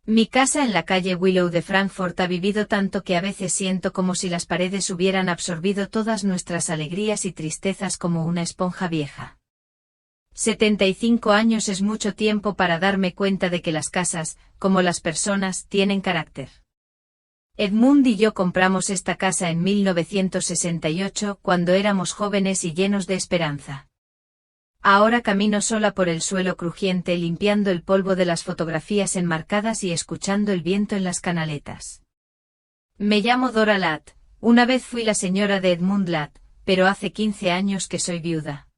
Mi casa en la calle Willow de Frankfurt ha vivido tanto que a veces siento como si las paredes hubieran absorbido todas nuestras alegrías y tristezas como una esponja vieja. 75 años es mucho tiempo para darme cuenta de que las casas, como las personas, tienen carácter. Edmund y yo compramos esta casa en 1968 cuando éramos jóvenes y llenos de esperanza. Ahora camino sola por el suelo crujiente limpiando el polvo de las fotografías enmarcadas y escuchando el viento en las canaletas. Me llamo Dora Ladd, una vez fui la señora de Edmund Ladd, pero hace 15 años que soy viuda.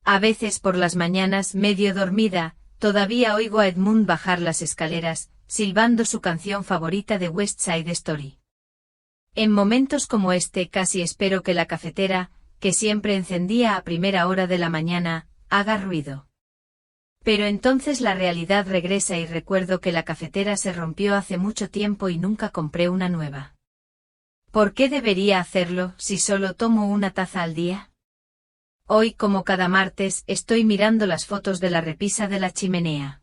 A veces por las mañanas, medio dormida, todavía oigo a Edmund bajar las escaleras, silbando su canción favorita de West Side Story. En momentos como este casi espero que la cafetera, que siempre encendía a primera hora de la mañana, haga ruido. Pero entonces la realidad regresa y recuerdo que la cafetera se rompió hace mucho tiempo y nunca compré una nueva. ¿Por qué debería hacerlo si solo tomo una taza al día? Hoy, como cada martes, estoy mirando las fotos de la repisa de la chimenea.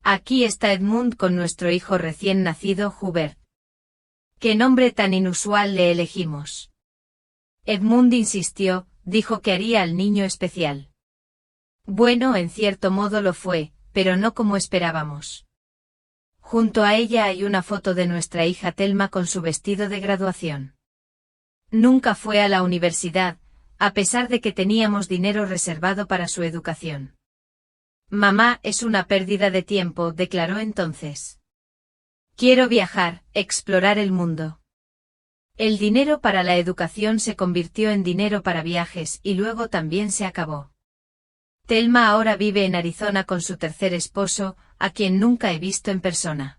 Aquí está Edmund con nuestro hijo recién nacido, Hubert. ¿Qué nombre tan inusual le elegimos? Edmund insistió, dijo que haría al niño especial. Bueno, en cierto modo lo fue, pero no como esperábamos. Junto a ella hay una foto de nuestra hija Thelma con su vestido de graduación. Nunca fue a la universidad, a pesar de que teníamos dinero reservado para su educación. Mamá, es una pérdida de tiempo, declaró entonces. Quiero viajar, explorar el mundo. El dinero para la educación se convirtió en dinero para viajes y luego también se acabó. Thelma ahora vive en Arizona con su tercer esposo, a quien nunca he visto en persona.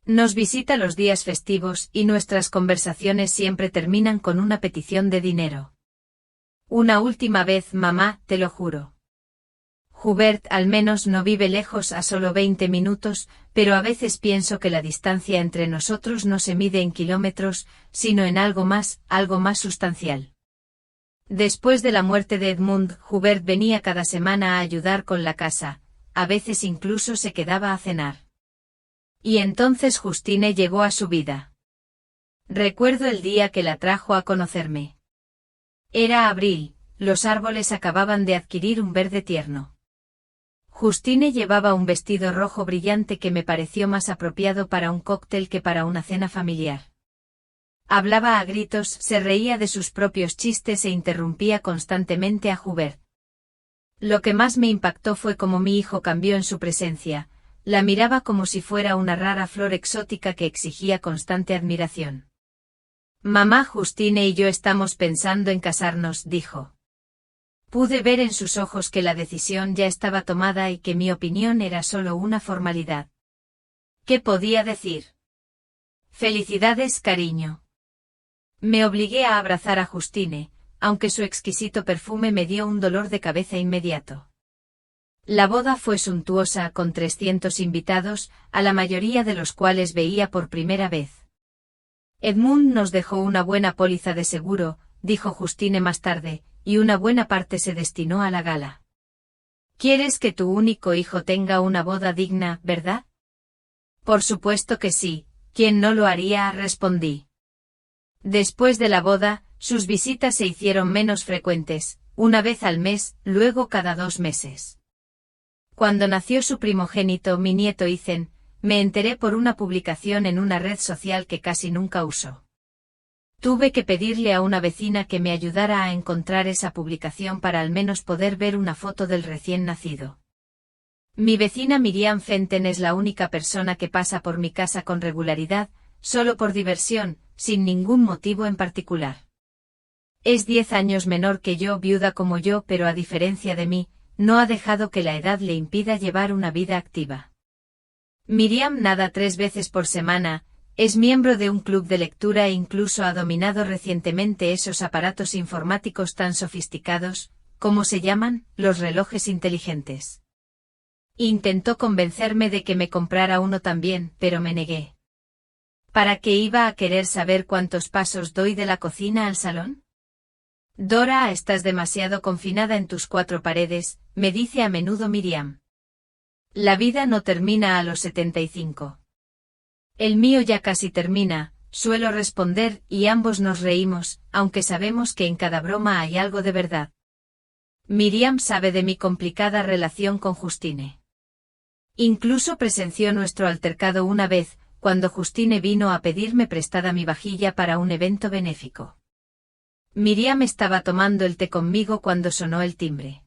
Nos visita los días festivos y nuestras conversaciones siempre terminan con una petición de dinero. Una última vez, mamá, te lo juro. Hubert al menos no vive lejos a solo 20 minutos, pero a veces pienso que la distancia entre nosotros no se mide en kilómetros, sino en algo más sustancial. Después de la muerte de Edmund, Hubert venía cada semana a ayudar con la casa, a veces incluso se quedaba a cenar. Y entonces Justine llegó a su vida. Recuerdo el día que la trajo a conocerme. Era abril, los árboles acababan de adquirir un verde tierno. Justine llevaba un vestido rojo brillante que me pareció más apropiado para un cóctel que para una cena familiar. Hablaba a gritos, se reía de sus propios chistes e interrumpía constantemente a Hubert. Lo que más me impactó fue cómo mi hijo cambió en su presencia, la miraba como si fuera una rara flor exótica que exigía constante admiración. Mamá, Justine y yo estamos pensando en casarnos, dijo. Pude ver en sus ojos que la decisión ya estaba tomada y que mi opinión era solo una formalidad. ¿Qué podía decir? Felicidades, cariño. Me obligué a abrazar a Justine, aunque su exquisito perfume me dio un dolor de cabeza inmediato. La boda fue suntuosa con 300 invitados, a la mayoría de los cuales veía por primera vez. Edmund nos dejó una buena póliza de seguro, dijo Justine más tarde, y una buena parte se destinó a la gala. ¿Quieres que tu único hijo tenga una boda digna, verdad? Por supuesto que sí, ¿quién no lo haría?, respondí. Después de la boda, sus visitas se hicieron menos frecuentes, una vez al mes, luego cada 2 meses. Cuando nació su primogénito, mi nieto Ethan, me enteré por una publicación en una red social que casi nunca uso. Tuve que pedirle a una vecina que me ayudara a encontrar esa publicación para al menos poder ver una foto del recién nacido. Mi vecina Miriam Fenton es la única persona que pasa por mi casa con regularidad, solo por diversión, sin ningún motivo en particular. Es 10 años menor que yo, viuda como yo, pero a diferencia de mí, no ha dejado que la edad le impida llevar una vida activa. Miriam nada 3 veces por semana, es miembro de un club de lectura e incluso ha dominado recientemente esos aparatos informáticos tan sofisticados, ¿cómo se llaman?, los relojes inteligentes. Intentó convencerme de que me comprara uno también, pero me negué. ¿Para qué iba a querer saber cuántos pasos doy de la cocina al salón? Dora, estás demasiado confinada en tus 4 paredes, me dice a menudo Miriam. La vida no termina a los 75. El mío ya casi termina, suelo responder, y ambos nos reímos, aunque sabemos que en cada broma hay algo de verdad. Miriam sabe de mi complicada relación con Justine. Incluso presenció nuestro altercado una vez, cuando Justine vino a pedirme prestada mi vajilla para un evento benéfico. Miriam estaba tomando el té conmigo cuando sonó el timbre.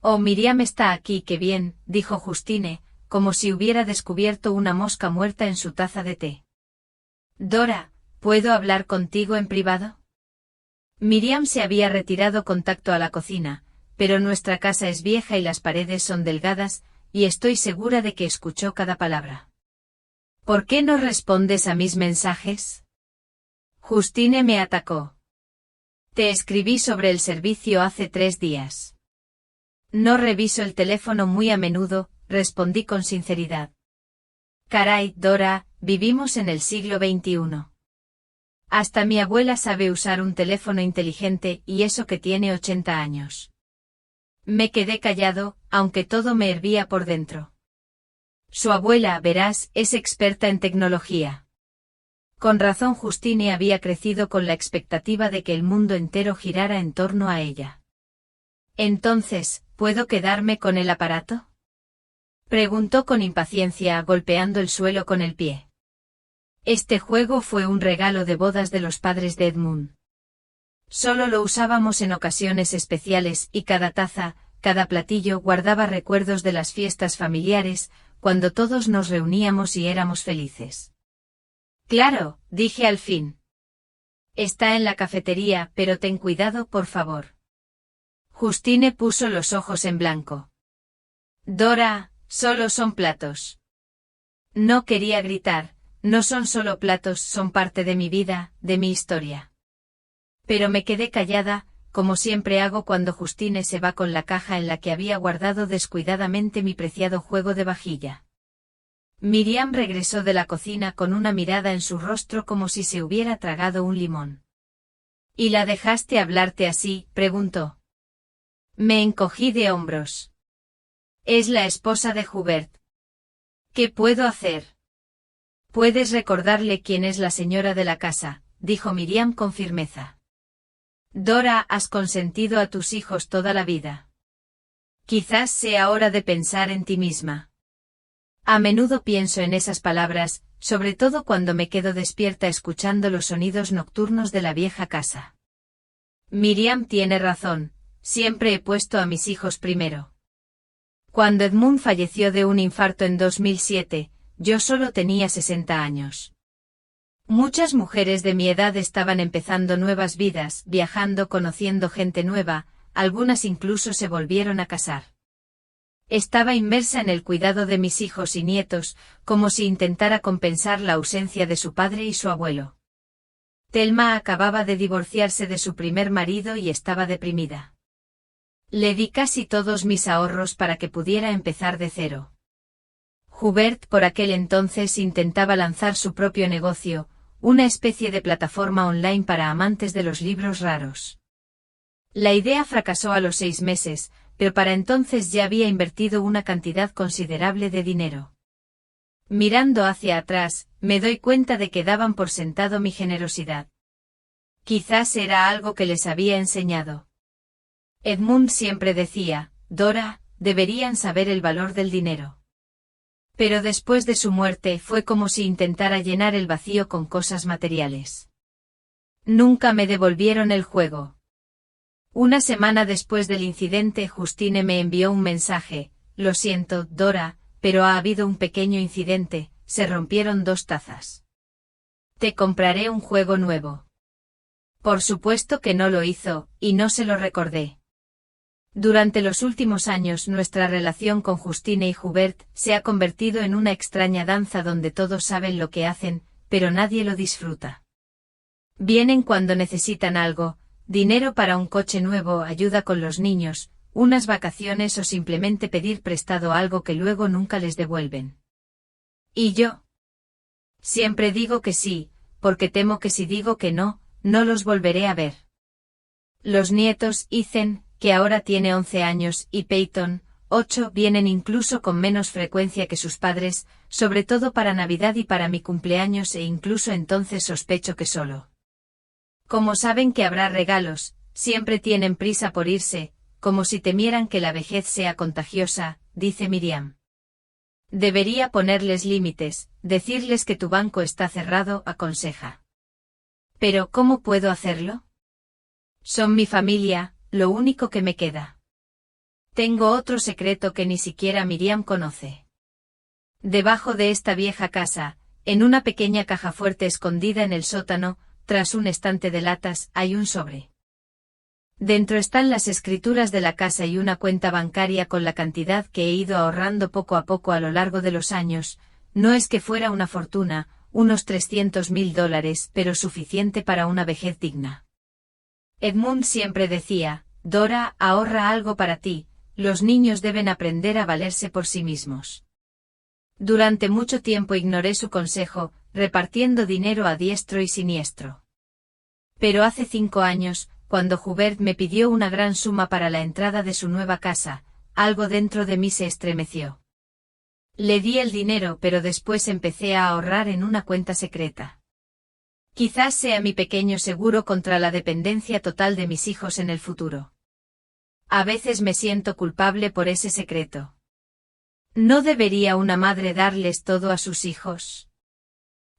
«Oh, Miriam está aquí, qué bien», dijo Justine, como si hubiera descubierto una mosca muerta en su taza de té. «Dora, ¿puedo hablar contigo en privado?» Miriam se había retirado con tacto a la cocina, pero nuestra casa es vieja y las paredes son delgadas, y estoy segura de que escuchó cada palabra. «¿Por qué no respondes a mis mensajes?» Justine me atacó. «Te escribí sobre el servicio hace 3 días. No reviso el teléfono muy a menudo», respondí con sinceridad. «Caray, Dora, vivimos en el siglo XXI. Hasta mi abuela sabe usar un teléfono inteligente, y eso que tiene 80 años. Me quedé callado, aunque todo me hervía por dentro. Su abuela, verás, es experta en tecnología. Con razón Justine había crecido con la expectativa de que el mundo entero girara en torno a ella. Entonces, ¿puedo quedarme con el aparato?, preguntó con impaciencia, golpeando el suelo con el pie. Este juego fue un regalo de bodas de los padres de Edmund. Solo lo usábamos en ocasiones especiales, y cada taza, cada platillo guardaba recuerdos de las fiestas familiares, cuando todos nos reuníamos y éramos felices. «Claro», dije al fin. «Está en la cafetería, pero ten cuidado, por favor». Justine puso los ojos en blanco. «Dora, solo son platos». No quería gritar. «No son solo platos, son parte de mi vida, de mi historia». Pero me quedé callada, como siempre hago cuando Justine se va con la caja en la que había guardado descuidadamente mi preciado juego de vajilla. Miriam regresó de la cocina con una mirada en su rostro como si se hubiera tragado un limón. «¿Y la dejaste hablarte así?», preguntó. Me encogí de hombros. «Es la esposa de Hubert. ¿Qué puedo hacer?» «Puedes recordarle quién es la señora de la casa», dijo Miriam con firmeza. «Dora, has consentido a tus hijos toda la vida. Quizás sea hora de pensar en ti misma». A menudo pienso en esas palabras, sobre todo cuando me quedo despierta escuchando los sonidos nocturnos de la vieja casa. Miriam tiene razón, siempre he puesto a mis hijos primero. Cuando Edmund falleció de un infarto en 2007, yo solo tenía 60 años. Muchas mujeres de mi edad estaban empezando nuevas vidas, viajando, conociendo gente nueva, algunas incluso se volvieron a casar. Estaba inmersa en el cuidado de mis hijos y nietos, como si intentara compensar la ausencia de su padre y su abuelo. Thelma acababa de divorciarse de su primer marido y estaba deprimida. Le di casi todos mis ahorros para que pudiera empezar de cero. Hubert por aquel entonces intentaba lanzar su propio negocio, una especie de plataforma online para amantes de los libros raros. La idea fracasó a los 6 meses, pero para entonces ya había invertido una cantidad considerable de dinero. Mirando hacia atrás, me doy cuenta de que daban por sentado mi generosidad. Quizás era algo que les había enseñado. Edmund siempre decía, «Dora, deberían saber el valor del dinero». Pero después de su muerte fue como si intentara llenar el vacío con cosas materiales. Nunca me devolvieron el juego. Una semana después del incidente, Justine me envió un mensaje: «Lo siento, Dora, pero ha habido un pequeño incidente, se rompieron 2 tazas. Te compraré un juego nuevo». Por supuesto que no lo hizo, y no se lo recordé. Durante los últimos años nuestra relación con Justine y Hubert se ha convertido en una extraña danza donde todos saben lo que hacen, pero nadie lo disfruta. Vienen cuando necesitan algo, dinero para un coche nuevo, ayuda con los niños, unas vacaciones o simplemente pedir prestado algo que luego nunca les devuelven. ¿Y yo? Siempre digo que sí, porque temo que si digo que no, no los volveré a ver. Los nietos, Ethan, que ahora tiene 11 años, y Peyton, 8 vienen incluso con menos frecuencia que sus padres, sobre todo para Navidad y para mi cumpleaños e incluso entonces sospecho que solo. Como saben que habrá regalos, siempre tienen prisa por irse, como si temieran que la vejez sea contagiosa, dice Miriam. Debería ponerles límites, decirles que tu banco está cerrado, aconseja. Pero ¿cómo puedo hacerlo? Son mi familia, lo único que me queda. Tengo otro secreto que ni siquiera Miriam conoce. Debajo de esta vieja casa, en una pequeña caja fuerte escondida en el sótano, tras un estante de latas, hay un sobre. Dentro están las escrituras de la casa y una cuenta bancaria con la cantidad que he ido ahorrando poco a poco a lo largo de los años. No es que fuera una fortuna, unos $300.000, pero suficiente para una vejez digna. Edmund siempre decía, Dora, ahorra algo para ti, los niños deben aprender a valerse por sí mismos. Durante mucho tiempo ignoré su consejo, repartiendo dinero a diestro y siniestro. Pero hace 5 años, cuando Hubert me pidió una gran suma para la entrada de su nueva casa, algo dentro de mí se estremeció. Le di el dinero, pero después empecé a ahorrar en una cuenta secreta. Quizás sea mi pequeño seguro contra la dependencia total de mis hijos en el futuro. A veces me siento culpable por ese secreto. ¿No debería una madre darles todo a sus hijos?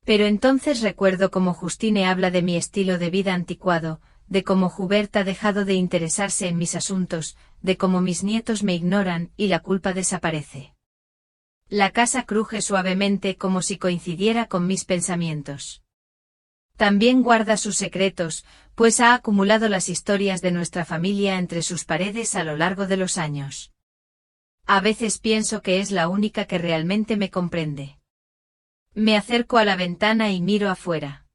Pero entonces recuerdo cómo Justine habla de mi estilo de vida anticuado, de cómo Hubert ha dejado de interesarse en mis asuntos, de cómo mis nietos me ignoran y la culpa desaparece. La casa cruje suavemente como si coincidiera con mis pensamientos. También guarda sus secretos, pues ha acumulado las historias de nuestra familia entre sus paredes a lo largo de los años. A veces pienso que es la única que realmente me comprende. Me acerco a la ventana y miro afuera.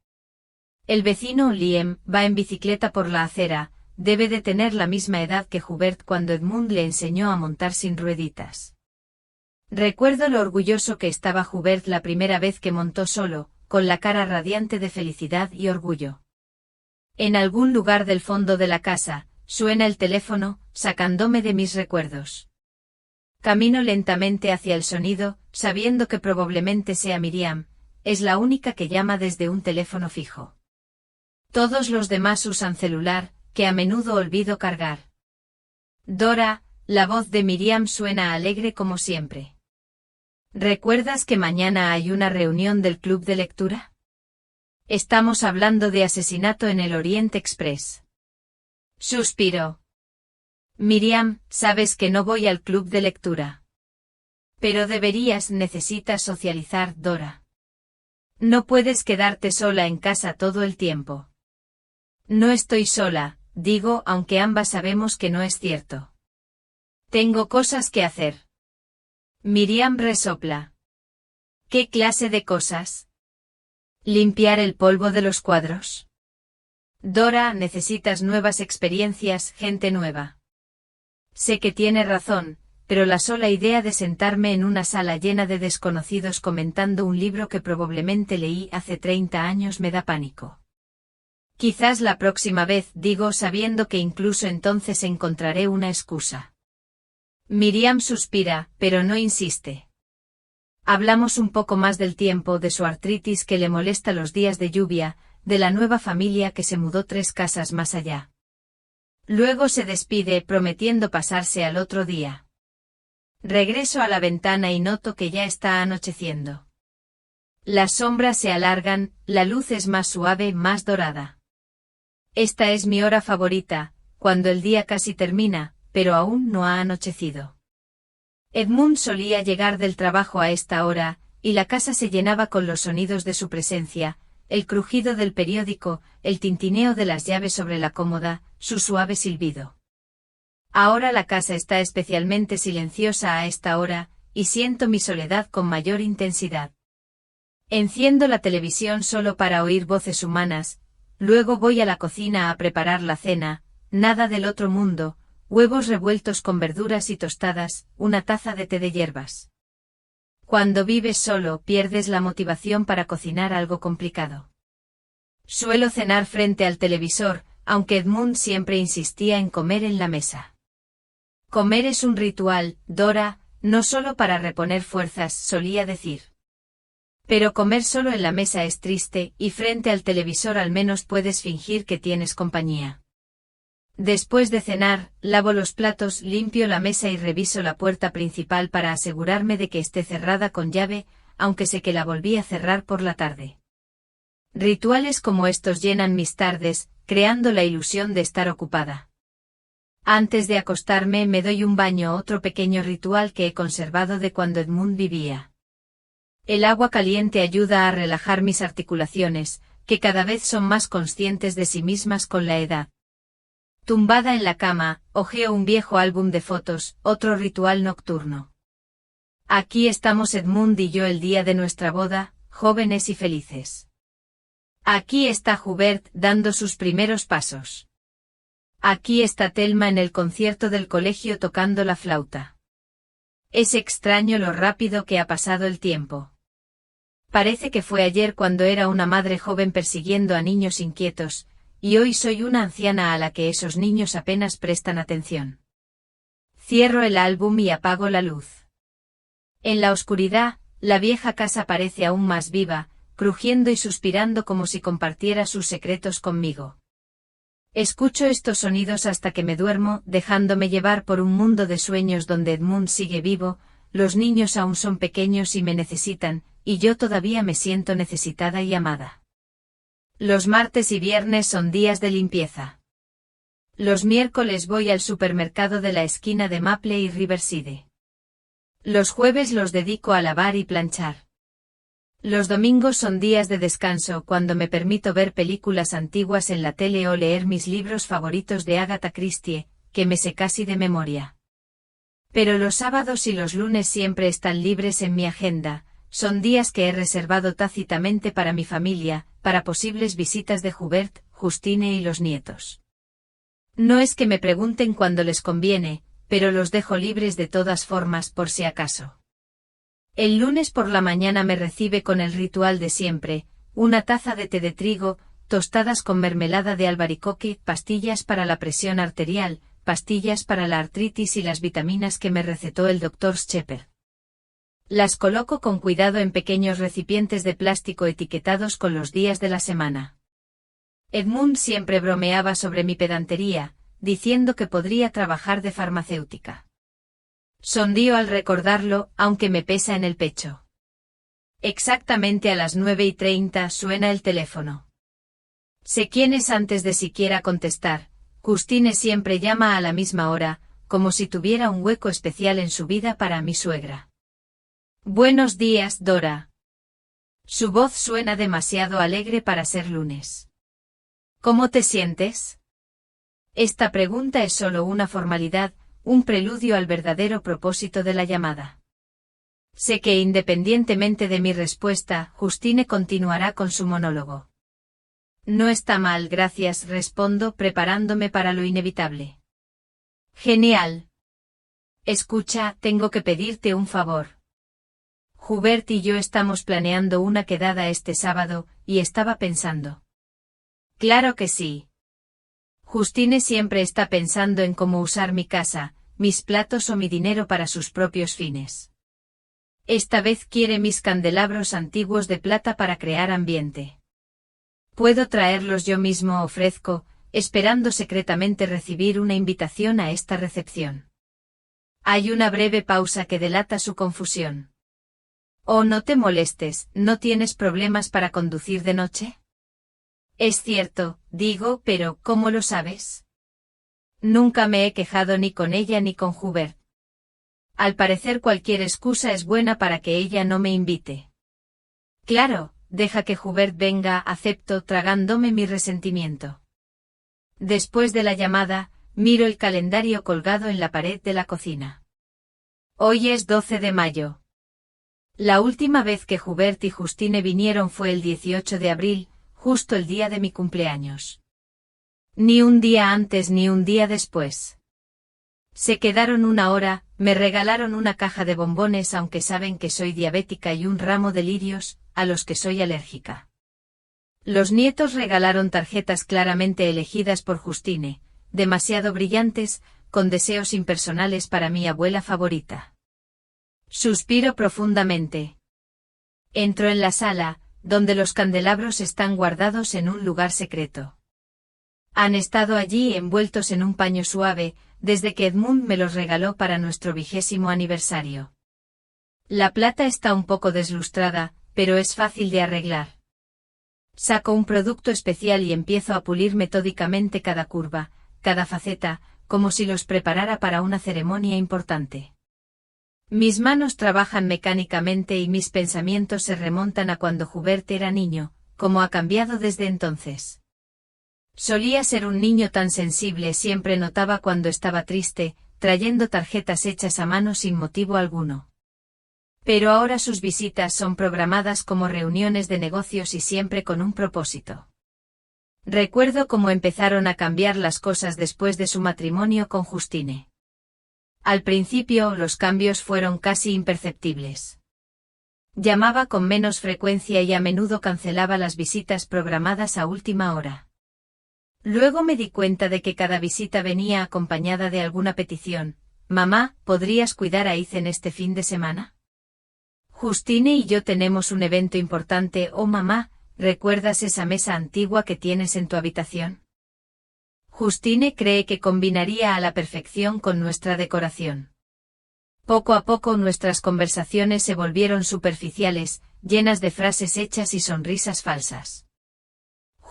El vecino Liam va en bicicleta por la acera, debe de tener la misma edad que Hubert cuando Edmund le enseñó a montar sin rueditas. Recuerdo lo orgulloso que estaba Hubert la primera vez que montó solo, con la cara radiante de felicidad y orgullo. En algún lugar del fondo de la casa, suena el teléfono, sacándome de mis recuerdos. Camino lentamente hacia el sonido, sabiendo que probablemente sea Miriam, es la única que llama desde un teléfono fijo. Todos los demás usan celular, que a menudo olvido cargar. Dora, la voz de Miriam suena alegre como siempre. ¿Recuerdas que mañana hay una reunión del club de lectura? Estamos hablando de asesinato en el Orient Express. Suspiró. Miriam, sabes que no voy al club de lectura. Pero necesitas socializar, Dora. No puedes quedarte sola en casa todo el tiempo. No estoy sola, digo, aunque ambas sabemos que no es cierto. Tengo cosas que hacer. Miriam resopla. ¿Qué clase de cosas? ¿Limpiar el polvo de los cuadros? Dora, necesitas nuevas experiencias, gente nueva. Sé que tiene razón, pero la sola idea de sentarme en una sala llena de desconocidos comentando un libro que probablemente leí hace 30 años me da pánico. Quizás la próxima vez, digo, sabiendo que incluso entonces encontraré una excusa. Miriam suspira, pero no insiste. Hablamos un poco más del tiempo, de su artritis que le molesta los días de lluvia, de la nueva familia que se mudó 3 casas más allá. Luego se despide prometiendo pasarse al otro día. Regreso a la ventana y noto que ya está anocheciendo. Las sombras se alargan, la luz es más suave, más dorada. Esta es mi hora favorita, cuando el día casi termina, pero aún no ha anochecido. Edmund solía llegar del trabajo a esta hora, y la casa se llenaba con los sonidos de su presencia, el crujido del periódico, el tintineo de las llaves sobre la cómoda, su suave silbido. Ahora la casa está especialmente silenciosa a esta hora, y siento mi soledad con mayor intensidad. Enciendo la televisión solo para oír voces humanas, luego voy a la cocina a preparar la cena, nada del otro mundo, huevos revueltos con verduras y tostadas, una taza de té de hierbas. Cuando vives solo, pierdes la motivación para cocinar algo complicado. Suelo cenar frente al televisor, aunque Edmund siempre insistía en comer en la mesa. Comer es un ritual, Dora, no solo para reponer fuerzas, solía decir. Pero comer solo en la mesa es triste, y frente al televisor al menos puedes fingir que tienes compañía. Después de cenar, lavo los platos, limpio la mesa y reviso la puerta principal para asegurarme de que esté cerrada con llave, aunque sé que la volví a cerrar por la tarde. Rituales como estos llenan mis tardes, creando la ilusión de estar ocupada. Antes de acostarme me doy un baño, otro pequeño ritual que he conservado de cuando Edmund vivía. El agua caliente ayuda a relajar mis articulaciones, que cada vez son más conscientes de sí mismas con la edad. Tumbada en la cama, hojeo un viejo álbum de fotos, otro ritual nocturno. Aquí estamos Edmund y yo el día de nuestra boda, jóvenes y felices. Aquí está Hubert dando sus primeros pasos. Aquí está Thelma en el concierto del colegio tocando la flauta. Es extraño lo rápido que ha pasado el tiempo. Parece que fue ayer cuando era una madre joven persiguiendo a niños inquietos, y hoy soy una anciana a la que esos niños apenas prestan atención. Cierro el álbum y apago la luz. En la oscuridad, la vieja casa parece aún más viva, crujiendo y suspirando como si compartiera sus secretos conmigo. Escucho estos sonidos hasta que me duermo, dejándome llevar por un mundo de sueños donde Edmund sigue vivo, los niños aún son pequeños y me necesitan, y yo todavía me siento necesitada y amada. Los martes y viernes son días de limpieza. Los miércoles voy al supermercado de la esquina de Maple y Riverside. Los jueves los dedico a lavar y planchar. Los domingos son días de descanso cuando me permito ver películas antiguas en la tele o leer mis libros favoritos de Agatha Christie, que me sé casi de memoria. Pero los sábados y los lunes siempre están libres en mi agenda, son días que he reservado tácitamente para mi familia, para posibles visitas de Hubert, Justine y los nietos. No es que me pregunten cuando les conviene, pero los dejo libres de todas formas por si acaso. El lunes por la mañana me recibe con el ritual de siempre, una taza de té de trigo, tostadas con mermelada de albaricoque, pastillas para la presión arterial, pastillas para la artritis y las vitaminas que me recetó el Dr. Shepherd. Las coloco con cuidado en pequeños recipientes de plástico etiquetados con los días de la semana. Edmund siempre bromeaba sobre mi pedantería, diciendo que podría trabajar de farmacéutica. Sonrío al recordarlo, aunque me pesa en el pecho. Exactamente a las 9:30 suena el teléfono. Sé quién es antes de siquiera contestar. Justine siempre llama a la misma hora, como si tuviera un hueco especial en su vida para mi suegra. Buenos días, Dora. Su voz suena demasiado alegre para ser lunes. ¿Cómo te sientes? Esta pregunta es solo una formalidad, un preludio al verdadero propósito de la llamada. Sé que independientemente de mi respuesta, Justine continuará con su monólogo. No está mal, gracias, respondo preparándome para lo inevitable. Genial. Escucha, tengo que pedirte un favor. Hubert y yo estamos planeando una quedada este sábado, y estaba pensando. Claro que sí. Justine siempre está pensando en cómo usar mi casa, mis platos o mi dinero para sus propios fines. Esta vez quiere mis candelabros antiguos de plata para crear ambiente. Puedo traerlos yo mismo, ofrezco, esperando secretamente recibir una invitación a esta recepción. Hay una breve pausa que delata su confusión. Oh, no te molestes, ¿no tienes problemas para conducir de noche? Es cierto, digo, pero ¿cómo lo sabes? Nunca me he quejado ni con ella ni con Hubert. Al parecer cualquier excusa es buena para que ella no me invite. Claro, deja que Hubert venga, acepto tragándome mi resentimiento. Después de la llamada, miro el calendario colgado en la pared de la cocina. Hoy es 12 de mayo. La última vez que Hubert y Justine vinieron fue el 18 de abril, justo el día de mi cumpleaños. Ni un día antes ni un día después. Se quedaron una hora, me regalaron una caja de bombones aunque saben que soy diabética y un ramo de lirios, a los que soy alérgica. Los nietos regalaron tarjetas claramente elegidas por Justine, demasiado brillantes, con deseos impersonales para mi abuela favorita. Suspiro profundamente. Entro en la sala, donde los candelabros están guardados en un lugar secreto. Han estado allí envueltos en un paño suave, desde que Edmund me los regaló para nuestro 20º aniversario. La plata está un poco deslustrada, pero es fácil de arreglar. Saco un producto especial y empiezo a pulir metódicamente cada curva, cada faceta, como si los preparara para una ceremonia importante. Mis manos trabajan mecánicamente y mis pensamientos se remontan a cuando Hubert era niño, como ha cambiado desde entonces. Solía ser un niño tan sensible, siempre notaba cuando estaba triste, trayendo tarjetas hechas a mano sin motivo alguno. Pero ahora sus visitas son programadas como reuniones de negocios y siempre con un propósito. Recuerdo cómo empezaron a cambiar las cosas después de su matrimonio con Justine. Al principio los cambios fueron casi imperceptibles. Llamaba con menos frecuencia y a menudo cancelaba las visitas programadas a última hora. Luego me di cuenta de que cada visita venía acompañada de alguna petición. «Mamá, ¿podrías cuidar a Ethan este fin de semana? Justine y yo tenemos un evento importante. Oh mamá, ¿recuerdas esa mesa antigua que tienes en tu habitación? Justine cree que combinaría a la perfección con nuestra decoración». Poco a poco nuestras conversaciones se volvieron superficiales, llenas de frases hechas y sonrisas falsas.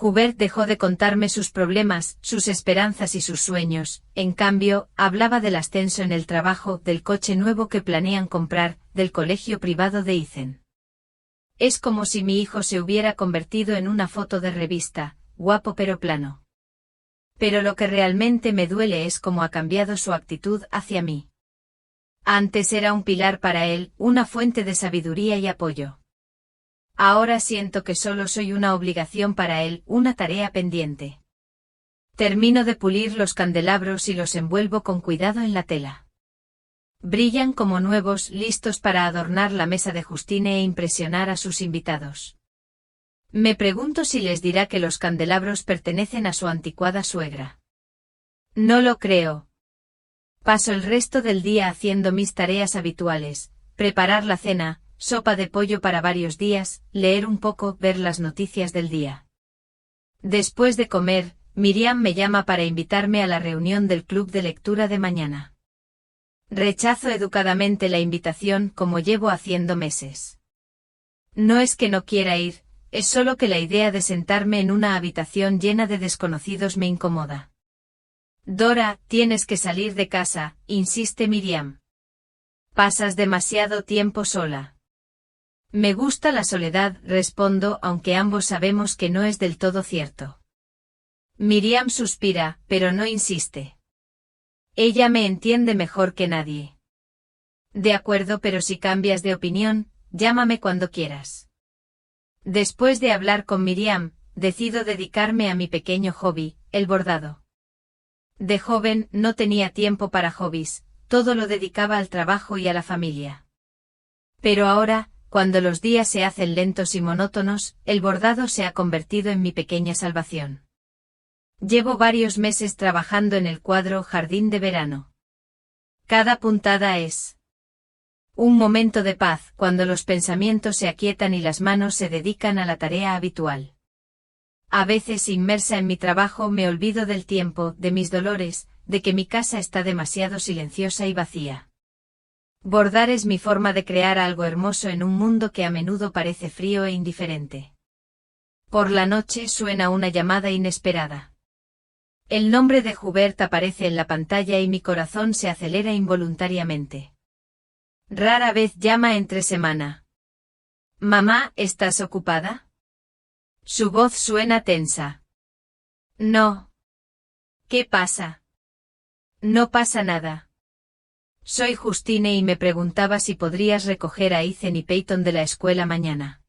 Hubert dejó de contarme sus problemas, sus esperanzas y sus sueños, en cambio, hablaba del ascenso en el trabajo, del coche nuevo que planean comprar, del colegio privado de Ethan. Es como si mi hijo se hubiera convertido en una foto de revista, guapo pero plano. Pero lo que realmente me duele es cómo ha cambiado su actitud hacia mí. Antes era un pilar para él, una fuente de sabiduría y apoyo. Ahora siento que solo soy una obligación para él, una tarea pendiente. Termino de pulir los candelabros y los envuelvo con cuidado en la tela. Brillan como nuevos, listos para adornar la mesa de Justine e impresionar a sus invitados. Me pregunto si les dirá que los candelabros pertenecen a su anticuada suegra. No lo creo. Paso el resto del día haciendo mis tareas habituales, preparar la cena, sopa de pollo para varios días, leer un poco, ver las noticias del día. Después de comer, Miriam me llama para invitarme a la reunión del club de lectura de mañana. Rechazo educadamente la invitación, como llevo haciendo meses. No es que no quiera ir, es solo que la idea de sentarme en una habitación llena de desconocidos me incomoda. Dora, tienes que salir de casa, insiste Miriam. Pasas demasiado tiempo sola. Me gusta la soledad, respondo, aunque ambos sabemos que no es del todo cierto. Miriam suspira, pero no insiste. Ella me entiende mejor que nadie. De acuerdo, pero si cambias de opinión, llámame cuando quieras. Después de hablar con Miriam, decido dedicarme a mi pequeño hobby, el bordado. De joven no tenía tiempo para hobbies, todo lo dedicaba al trabajo y a la familia. Pero ahora, cuando los días se hacen lentos y monótonos, el bordado se ha convertido en mi pequeña salvación. Llevo varios meses trabajando en el cuadro Jardín de Verano. Cada puntada es un momento de paz, cuando los pensamientos se aquietan y las manos se dedican a la tarea habitual. A veces, inmersa en mi trabajo, me olvido del tiempo, de mis dolores, de que mi casa está demasiado silenciosa y vacía. Bordar es mi forma de crear algo hermoso en un mundo que a menudo parece frío e indiferente. Por la noche suena una llamada inesperada. El nombre de Hubert aparece en la pantalla y mi corazón se acelera involuntariamente. Rara vez llama entre semana. «Mamá, ¿estás ocupada?» Su voz suena tensa. «No». «¿Qué pasa?» «No pasa nada. Soy Justine y me preguntaba si podrías recoger a Ethan y Peyton de la escuela mañana.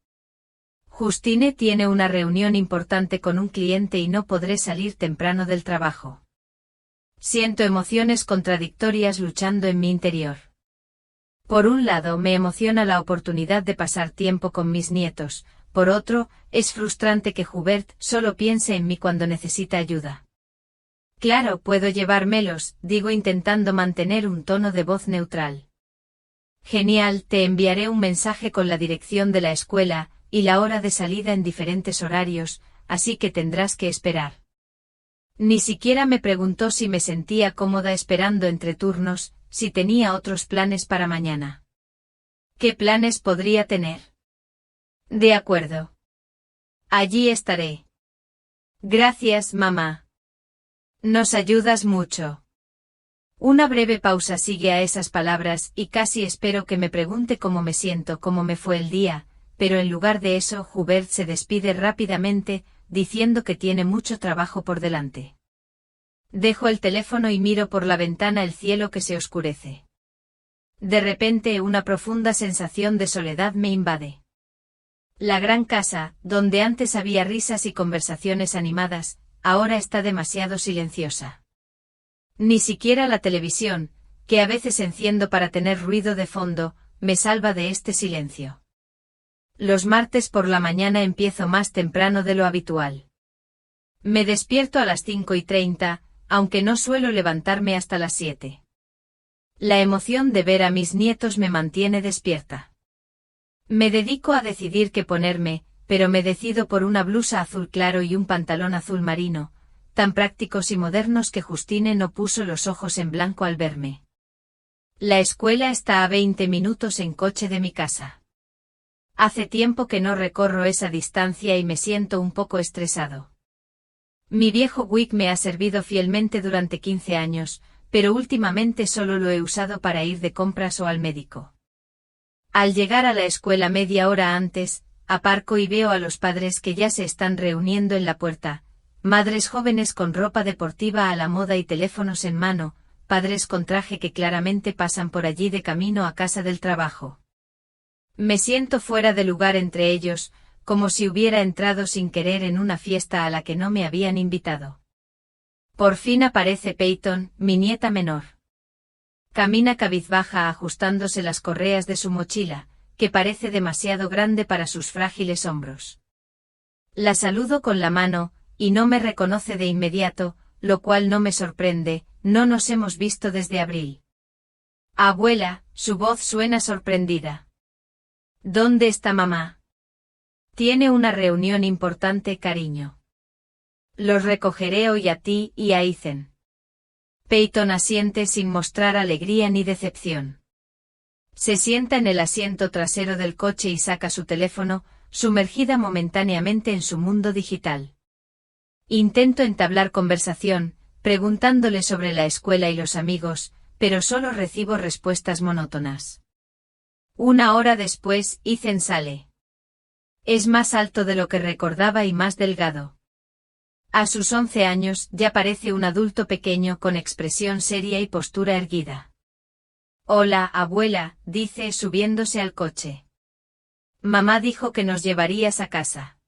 Justine tiene una reunión importante con un cliente y no podré salir temprano del trabajo. Siento emociones contradictorias luchando en mi interior. Por un lado, me emociona la oportunidad de pasar tiempo con mis nietos, por otro, es frustrante que Hubert solo piense en mí cuando necesita ayuda. Claro, puedo llevármelos, digo intentando mantener un tono de voz neutral. Genial, te enviaré un mensaje con la dirección de la escuela y la hora de salida en diferentes horarios, así que tendrás que esperar. Ni siquiera me preguntó si me sentía cómoda esperando entre turnos, si tenía otros planes para mañana. ¿Qué planes podría tener? De acuerdo. Allí estaré. Gracias, mamá. Nos ayudas mucho. Una breve pausa sigue a esas palabras y casi espero que me pregunte cómo me siento, cómo me fue el día, pero en lugar de eso Hubert se despide rápidamente, diciendo que tiene mucho trabajo por delante. Dejo el teléfono y miro por la ventana el cielo que se oscurece. De repente una profunda sensación de soledad me invade. La gran casa, donde antes había risas y conversaciones animadas, ahora está demasiado silenciosa. Ni siquiera la televisión, que a veces enciendo para tener ruido de fondo, me salva de este silencio. Los martes por la mañana empiezo más temprano de lo habitual. Me despierto a las 5:30, aunque no suelo levantarme hasta las 7. La emoción de ver a mis nietos me mantiene despierta. Me dedico a decidir qué ponerme, pero me decido por una blusa azul claro y un pantalón azul marino, tan prácticos y modernos que Justine no puso los ojos en blanco al verme. La escuela está a 20 minutos en coche de mi casa. Hace tiempo que no recorro esa distancia y me siento un poco estresado. Mi viejo wig me ha servido fielmente durante 15 años, pero últimamente solo lo he usado para ir de compras o al médico. Al llegar a la escuela media hora antes, aparco y veo a los padres que ya se están reuniendo en la puerta, madres jóvenes con ropa deportiva a la moda y teléfonos en mano, padres con traje que claramente pasan por allí de camino a casa del trabajo. Me siento fuera de lugar entre ellos, como si hubiera entrado sin querer en una fiesta a la que no me habían invitado. Por fin aparece Peyton, mi nieta menor. Camina cabizbaja ajustándose las correas de su mochila, que parece demasiado grande para sus frágiles hombros. La saludo con la mano, y no me reconoce de inmediato, lo cual no me sorprende, no nos hemos visto desde abril. Abuela, su voz suena sorprendida. ¿Dónde está mamá? Tiene una reunión importante, cariño. Los recogeré hoy a ti y a Ethan. Peyton asiente sin mostrar alegría ni decepción. Se sienta en el asiento trasero del coche y saca su teléfono, sumergida momentáneamente en su mundo digital. Intento entablar conversación, preguntándole sobre la escuela y los amigos, pero solo recibo respuestas monótonas. Una hora después, Ethan sale. Es más alto de lo que recordaba y más delgado. A sus 11 años ya parece un adulto pequeño con expresión seria y postura erguida. Hola, abuela, dice subiéndose al coche. Mamá dijo que nos llevarías a casa.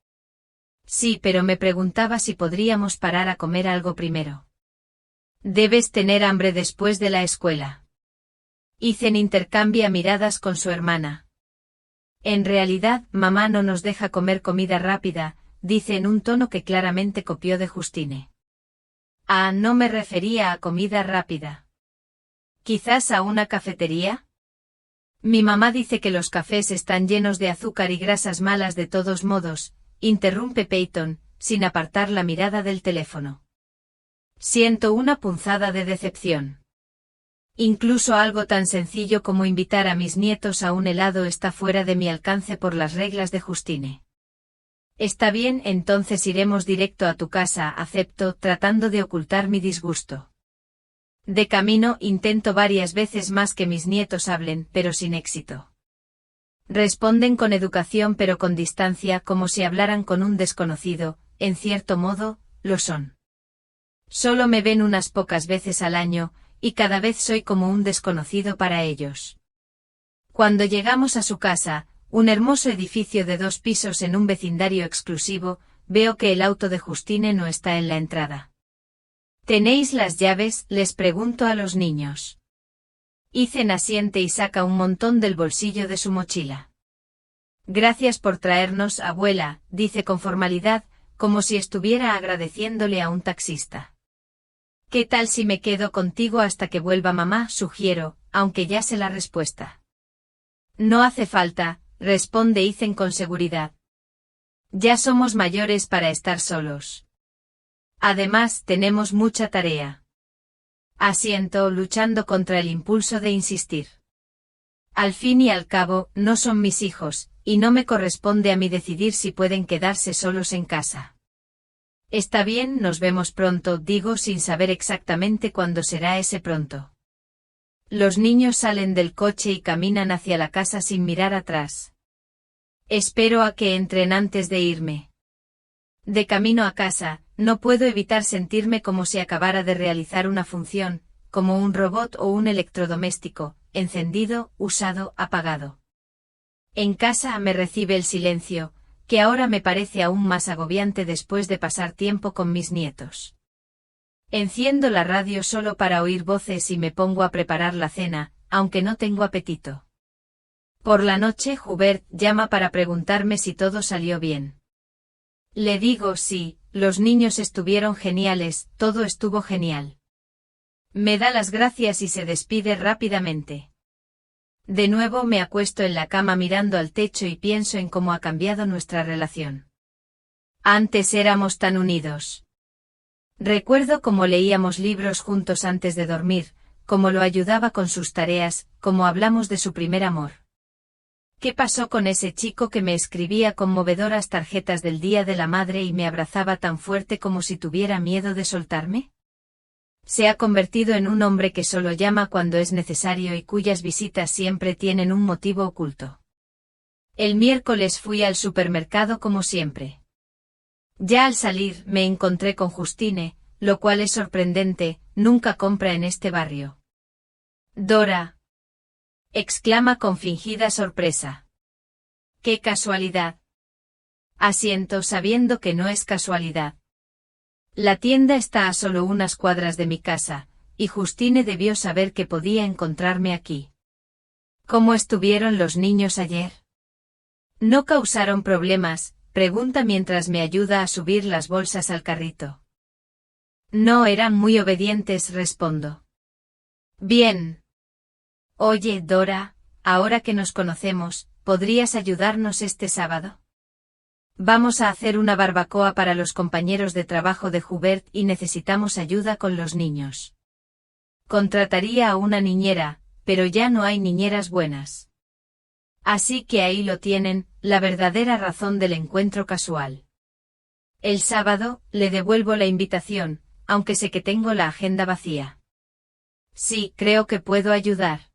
Sí, pero me preguntaba si podríamos parar a comer algo primero. Debes tener hambre después de la escuela. Ethan intercambia miradas con su hermana. En realidad, mamá no nos deja comer comida rápida, dice en un tono que claramente copió de Justine. Ah, no me refería a comida rápida. ¿Quizás a una cafetería? Mi mamá dice que los cafés están llenos de azúcar y grasas malas de todos modos, interrumpe Peyton, sin apartar la mirada del teléfono. Siento una punzada de decepción. Incluso algo tan sencillo como invitar a mis nietos a un helado está fuera de mi alcance por las reglas de Justine. Está bien, entonces iremos directo a tu casa, acepto, tratando de ocultar mi disgusto. De camino intento varias veces más que mis nietos hablen, pero sin éxito. Responden con educación pero con distancia, como si hablaran con un desconocido, en cierto modo, lo son. Solo me ven unas pocas veces al año, y cada vez soy como un desconocido para ellos. Cuando llegamos a su casa, un hermoso edificio de 2 pisos en un vecindario exclusivo, veo que el auto de Justine no está en la entrada. ¿Tenéis las llaves?, les pregunto a los niños. Ethan asiente y saca un montón del bolsillo de su mochila. Gracias por traernos, abuela, dice con formalidad, como si estuviera agradeciéndole a un taxista. ¿Qué tal si me quedo contigo hasta que vuelva mamá? Sugiero, aunque ya sé la respuesta. No hace falta, responde Ethan con seguridad. Ya somos mayores para estar solos. Además, tenemos mucha tarea. Asiento, luchando contra el impulso de insistir. Al fin y al cabo, no son mis hijos, y no me corresponde a mí decidir si pueden quedarse solos en casa. Está bien, nos vemos pronto, digo sin saber exactamente cuándo será ese pronto. Los niños salen del coche y caminan hacia la casa sin mirar atrás. Espero a que entren antes de irme. De camino a casa, no puedo evitar sentirme como si acabara de realizar una función, como un robot o un electrodoméstico, encendido, usado, apagado. En casa me recibe el silencio, que ahora me parece aún más agobiante después de pasar tiempo con mis nietos. Enciendo la radio solo para oír voces y me pongo a preparar la cena, aunque no tengo apetito. Por la noche Hubert llama para preguntarme si todo salió bien. Le digo sí, los niños estuvieron geniales, todo estuvo genial. Me da las gracias y se despide rápidamente. De nuevo me acuesto en la cama mirando al techo y pienso en cómo ha cambiado nuestra relación. Antes éramos tan unidos. Recuerdo cómo leíamos libros juntos antes de dormir, cómo lo ayudaba con sus tareas, cómo hablamos de su primer amor. ¿Qué pasó con ese chico que me escribía conmovedoras tarjetas del Día de la Madre y me abrazaba tan fuerte como si tuviera miedo de soltarme? Se ha convertido en un hombre que solo llama cuando es necesario y cuyas visitas siempre tienen un motivo oculto. El miércoles fui al supermercado como siempre. Ya al salir me encontré con Justine, lo cual es sorprendente, nunca compra en este barrio. Dora, exclama con fingida sorpresa. ¡Qué casualidad! Asiento sabiendo que no es casualidad. La tienda está a solo unas cuadras de mi casa, y Justine debió saber que podía encontrarme aquí. ¿Cómo estuvieron los niños ayer? ¿No causaron problemas?, pregunta mientras me ayuda a subir las bolsas al carrito. No eran muy obedientes, respondo. Bien. Oye, Dora, ahora que nos conocemos, ¿podrías ayudarnos este sábado? Vamos a hacer una barbacoa para los compañeros de trabajo de Hubert y necesitamos ayuda con los niños. Contrataría a una niñera, pero ya no hay niñeras buenas. Así que ahí lo tienen, la verdadera razón del encuentro casual. El sábado, le devuelvo la invitación, aunque sé que tengo la agenda vacía. Sí, creo que puedo ayudar.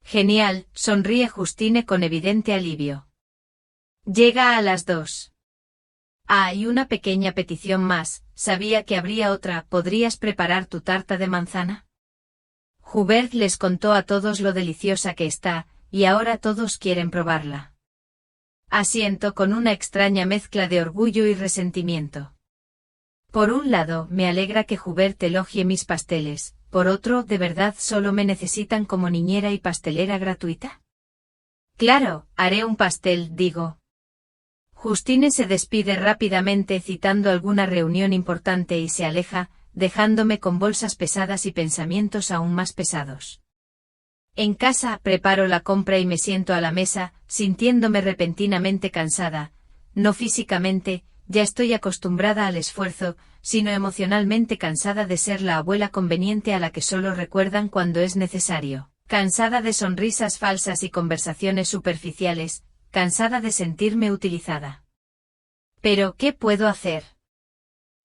Genial, sonríe Justine con evidente alivio. Llega a las 2. Ah, y una pequeña petición más, sabía que habría otra, ¿podrías preparar tu tarta de manzana? Hubert les contó a todos lo deliciosa que está, y ahora todos quieren probarla. Asiento con una extraña mezcla de orgullo y resentimiento. Por un lado, me alegra que Hubert elogie mis pasteles, por otro, ¿de verdad solo me necesitan como niñera y pastelera gratuita? Claro, haré un pastel, digo. Justine se despide rápidamente citando alguna reunión importante y se aleja, dejándome con bolsas pesadas y pensamientos aún más pesados. En casa preparo la compra y me siento a la mesa, sintiéndome repentinamente cansada, no físicamente, ya estoy acostumbrada al esfuerzo, sino emocionalmente cansada de ser la abuela conveniente a la que solo recuerdan cuando es necesario, cansada de sonrisas falsas y conversaciones superficiales, cansada de sentirme utilizada. Pero, ¿qué puedo hacer?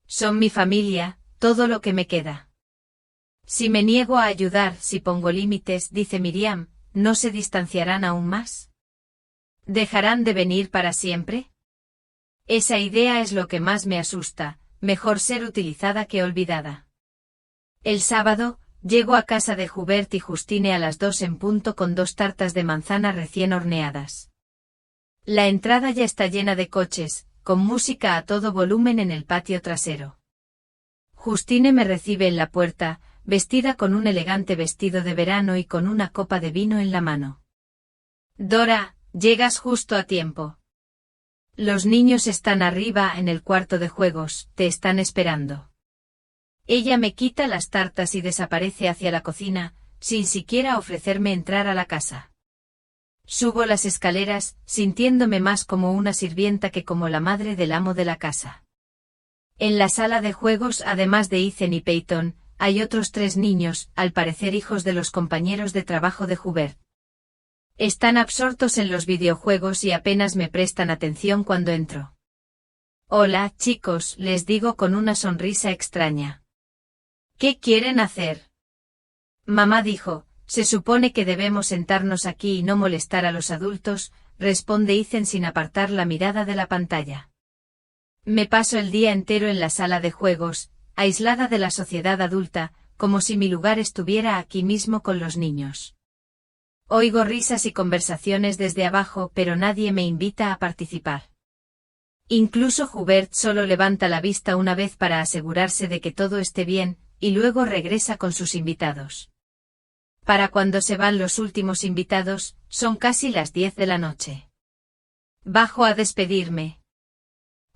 Son mi familia, todo lo que me queda. Si me niego a ayudar, si pongo límites, dice Miriam, ¿no se distanciarán aún más? ¿Dejarán de venir para siempre? Esa idea es lo que más me asusta, mejor ser utilizada que olvidada. El sábado, llego a casa de Hubert y Justine a las 2 en punto con 2 tartas de manzana recién horneadas. La entrada ya está llena de coches, con música a todo volumen en el patio trasero. Justine me recibe en la puerta, vestida con un elegante vestido de verano y con una copa de vino en la mano. Dora, llegas justo a tiempo. Los niños están arriba en el cuarto de juegos, te están esperando. Ella me quita las tartas y desaparece hacia la cocina, sin siquiera ofrecerme entrar a la casa. Subo las escaleras, sintiéndome más como una sirvienta que como la madre del amo de la casa. En la sala de juegos, además de Ethan y Peyton, hay otros 3 niños, al parecer hijos de los compañeros de trabajo de Hubert. Están absortos en los videojuegos y apenas me prestan atención cuando entro. Hola, chicos, les digo con una sonrisa extraña. ¿Qué quieren hacer? Mamá dijo, se supone que debemos sentarnos aquí y no molestar a los adultos, responde Ethan sin apartar la mirada de la pantalla. Me paso el día entero en la sala de juegos, aislada de la sociedad adulta, como si mi lugar estuviera aquí mismo con los niños. Oigo risas y conversaciones desde abajo, pero nadie me invita a participar. Incluso Hubert solo levanta la vista una vez para asegurarse de que todo esté bien, y luego regresa con sus invitados. Para cuando se van los últimos invitados, son casi las 10 de la noche. Bajo a despedirme.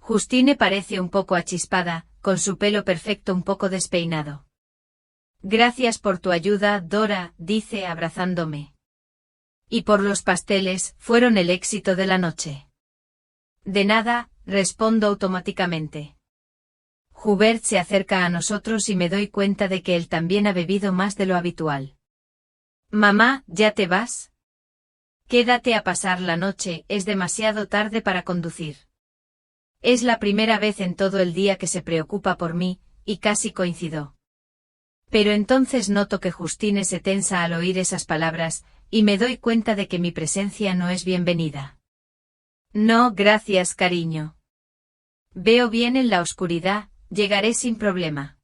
Justine parece un poco achispada, con su pelo perfecto un poco despeinado. Gracias por tu ayuda, Dora, dice abrazándome. Y por los pasteles, fueron el éxito de la noche. De nada, respondo automáticamente. Hubert se acerca a nosotros y me doy cuenta de que él también ha bebido más de lo habitual. Mamá, ¿ya te vas? Quédate a pasar la noche, es demasiado tarde para conducir. Es la primera vez en todo el día que se preocupa por mí, y casi coincido. Pero entonces noto que Justine se tensa al oír esas palabras, y me doy cuenta de que mi presencia no es bienvenida. No, gracias, cariño. Veo bien en la oscuridad, llegaré sin problema.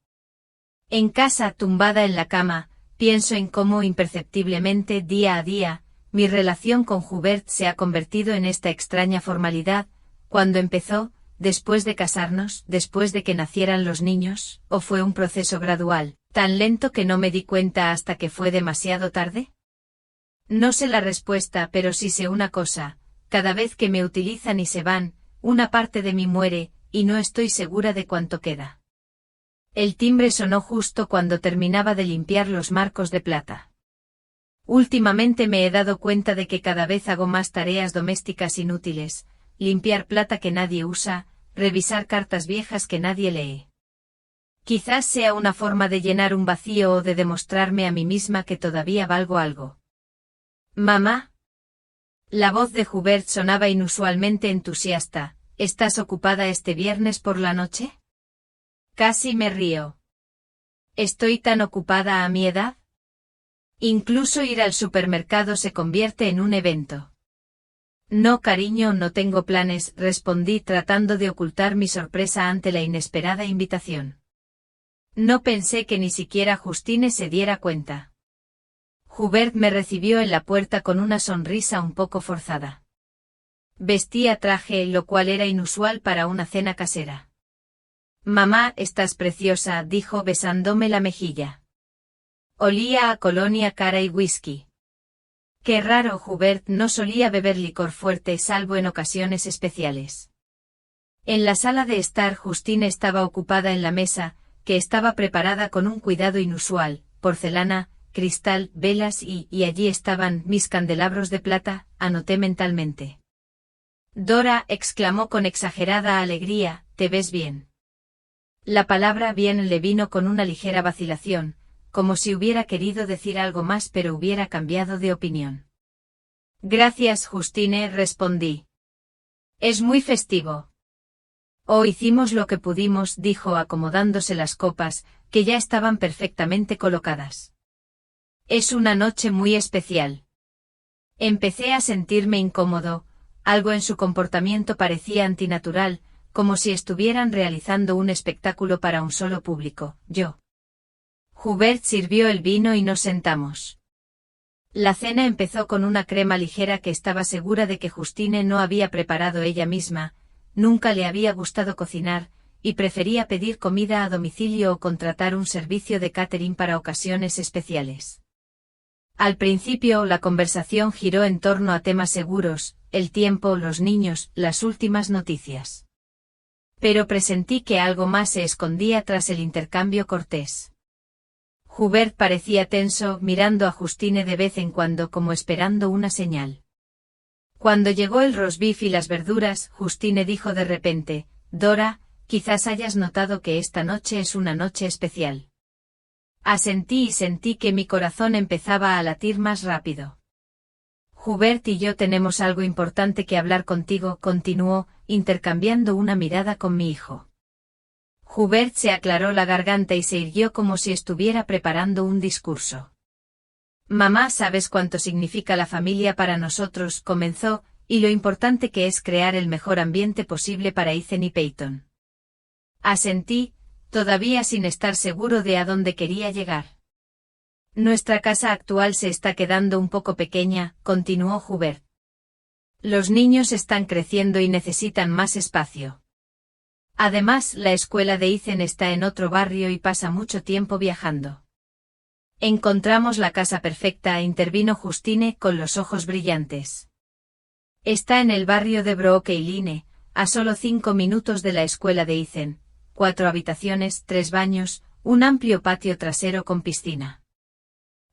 En casa, tumbada en la cama, pienso en cómo imperceptiblemente, día a día, mi relación con Hubert se ha convertido en esta extraña formalidad. ¿Cuándo empezó? ¿Después de casarnos? ¿Después de que nacieran los niños? ¿O fue un proceso gradual, tan lento que no me di cuenta hasta que fue demasiado tarde? No sé la respuesta, pero sí sé una cosa: cada vez que me utilizan y se van, una parte de mí muere, y no estoy segura de cuánto queda. El timbre sonó justo cuando terminaba de limpiar los marcos de plata. Últimamente me he dado cuenta de que cada vez hago más tareas domésticas inútiles: limpiar plata que nadie usa, revisar cartas viejas que nadie lee. Quizás sea una forma de llenar un vacío o de demostrarme a mí misma que todavía valgo algo. Mamá. La voz de Hubert sonaba inusualmente entusiasta. ¿Estás ocupada este viernes por la noche? Casi me río. ¿Estoy tan ocupada a mi edad? Incluso ir al supermercado se convierte en un evento. No, cariño, no tengo planes, respondí tratando de ocultar mi sorpresa ante la inesperada invitación. No pensé que ni siquiera Justine se diera cuenta. Hubert me recibió en la puerta con una sonrisa un poco forzada. Vestía traje, lo cual era inusual para una cena casera. Mamá, estás preciosa, dijo besándome la mejilla. Olía a colonia cara y whisky. Qué raro, Hubert no solía beber licor fuerte salvo en ocasiones especiales. En la sala de estar, Justine estaba ocupada en la mesa, que estaba preparada con un cuidado inusual: porcelana, cristal, velas y allí estaban mis candelabros de plata, anoté mentalmente. Dora, exclamó con exagerada alegría, ¿te ves bien? La palabra bien le vino con una ligera vacilación, como si hubiera querido decir algo más pero hubiera cambiado de opinión. Gracias, Justine, respondí. Es muy festivo. Oh, hicimos lo que pudimos, dijo acomodándose las copas, que ya estaban perfectamente colocadas. Es una noche muy especial. Empecé a sentirme incómodo. Algo en su comportamiento parecía antinatural, como si estuvieran realizando un espectáculo para un solo público, yo. Hubert sirvió el vino y nos sentamos. La cena empezó con una crema ligera que estaba segura de que Justine no había preparado ella misma. Nunca le había gustado cocinar, y prefería pedir comida a domicilio o contratar un servicio de catering para ocasiones especiales. Al principio la conversación giró en torno a temas seguros: el tiempo, los niños, las últimas noticias. Pero presentí que algo más se escondía tras el intercambio cortés. Hubert parecía tenso, mirando a Justine de vez en cuando como esperando una señal. Cuando llegó el roast beef y las verduras, Justine dijo de repente: «Dora, quizás hayas notado que esta noche es una noche especial». Asentí y sentí que mi corazón empezaba a latir más rápido. «Hubert y yo tenemos algo importante que hablar contigo», continuó, intercambiando una mirada con mi hijo. Hubert se aclaró la garganta y se irguió como si estuviera preparando un discurso. «Mamá, sabes cuánto significa la familia para nosotros», comenzó, «y lo importante que es crear el mejor ambiente posible para Ethan y Peyton». Asentí, todavía sin estar seguro de a dónde quería llegar. «Nuestra casa actual se está quedando un poco pequeña», continuó Hubert. «Los niños están creciendo y necesitan más espacio. Además, la escuela de Ethan está en otro barrio y pasa mucho tiempo viajando». «Encontramos la casa perfecta», intervino Justine con los ojos brillantes. «Está en el barrio de Brooklyn, a solo 5 minutos de la escuela de Ethan, 4 habitaciones, 3 baños, un amplio patio trasero con piscina.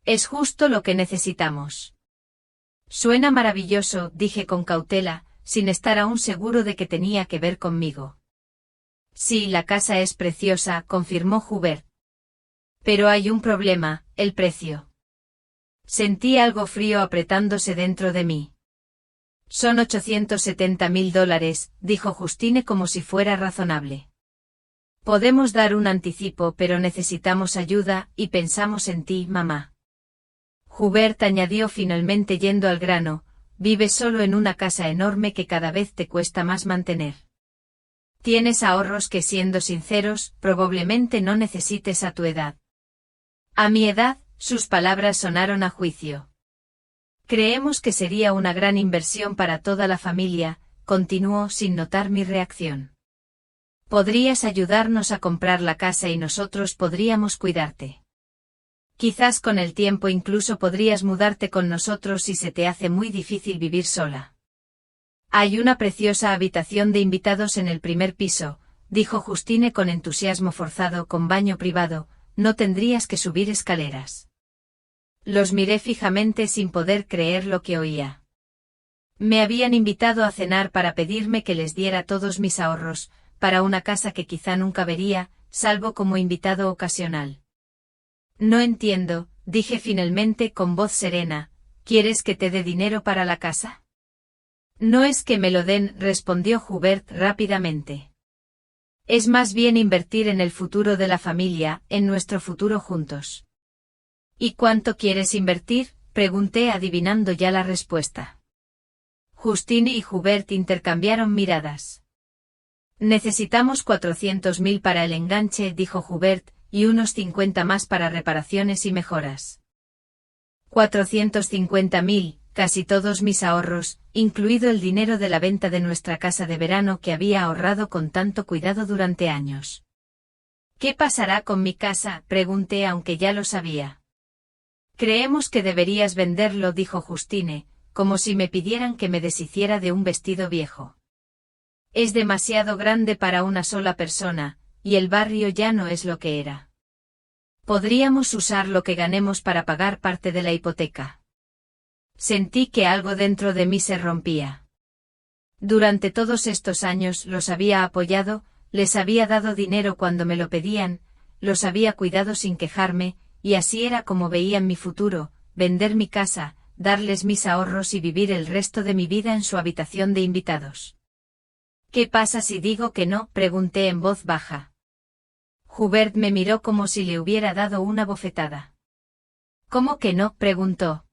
Es justo lo que necesitamos». «Suena maravilloso», dije con cautela, sin estar aún seguro de que tenía que ver conmigo. «Sí, la casa es preciosa», confirmó Hubert. «Pero hay un problema, el precio». Sentí algo frío apretándose dentro de mí. «Son $870.000, dijo Justine como si fuera razonable. «Podemos dar un anticipo, pero necesitamos ayuda, y pensamos en ti, mamá». Hubert añadió finalmente yendo al grano: «Vives solo en una casa enorme que cada vez te cuesta más mantener. Tienes ahorros que, siendo sinceros, probablemente no necesites a tu edad». A mi edad, sus palabras sonaron a juicio. «Creemos que sería una gran inversión para toda la familia», continuó sin notar mi reacción. «Podrías ayudarnos a comprar la casa y nosotros podríamos cuidarte. Quizás con el tiempo incluso podrías mudarte con nosotros si se te hace muy difícil vivir sola». «Hay una preciosa habitación de invitados en el primer piso», dijo Justine con entusiasmo forzado, «con baño privado, no tendrías que subir escaleras». Los miré fijamente sin poder creer lo que oía. Me habían invitado a cenar para pedirme que les diera todos mis ahorros, para una casa que quizá nunca vería, salvo como invitado ocasional. «No entiendo», dije finalmente con voz serena, «¿quieres que te dé dinero para la casa?» «No es que me lo den», respondió Hubert rápidamente. «Es más bien invertir en el futuro de la familia, en nuestro futuro juntos». «¿Y cuánto quieres invertir?», pregunté adivinando ya la respuesta. Justine y Hubert intercambiaron miradas. «Necesitamos 400.000 para el enganche», dijo Hubert, «y unos 50 más para reparaciones y mejoras». 450.000, casi todos mis ahorros, incluido el dinero de la venta de nuestra casa de verano que había ahorrado con tanto cuidado durante años. «¿Qué pasará con mi casa?», pregunté aunque ya lo sabía. «Creemos que deberías venderlo», dijo Justine, como si me pidieran que me deshiciera de un vestido viejo. «Es demasiado grande para una sola persona, y el barrio ya no es lo que era. Podríamos usar lo que ganemos para pagar parte de la hipoteca». Sentí que algo dentro de mí se rompía. Durante todos estos años los había apoyado, les había dado dinero cuando me lo pedían, los había cuidado sin quejarme, y así era como veían mi futuro: vender mi casa, darles mis ahorros y vivir el resto de mi vida en su habitación de invitados. «¿Qué pasa si digo que no?», pregunté en voz baja. Hubert me miró como si le hubiera dado una bofetada. «¿Cómo que no?», preguntó.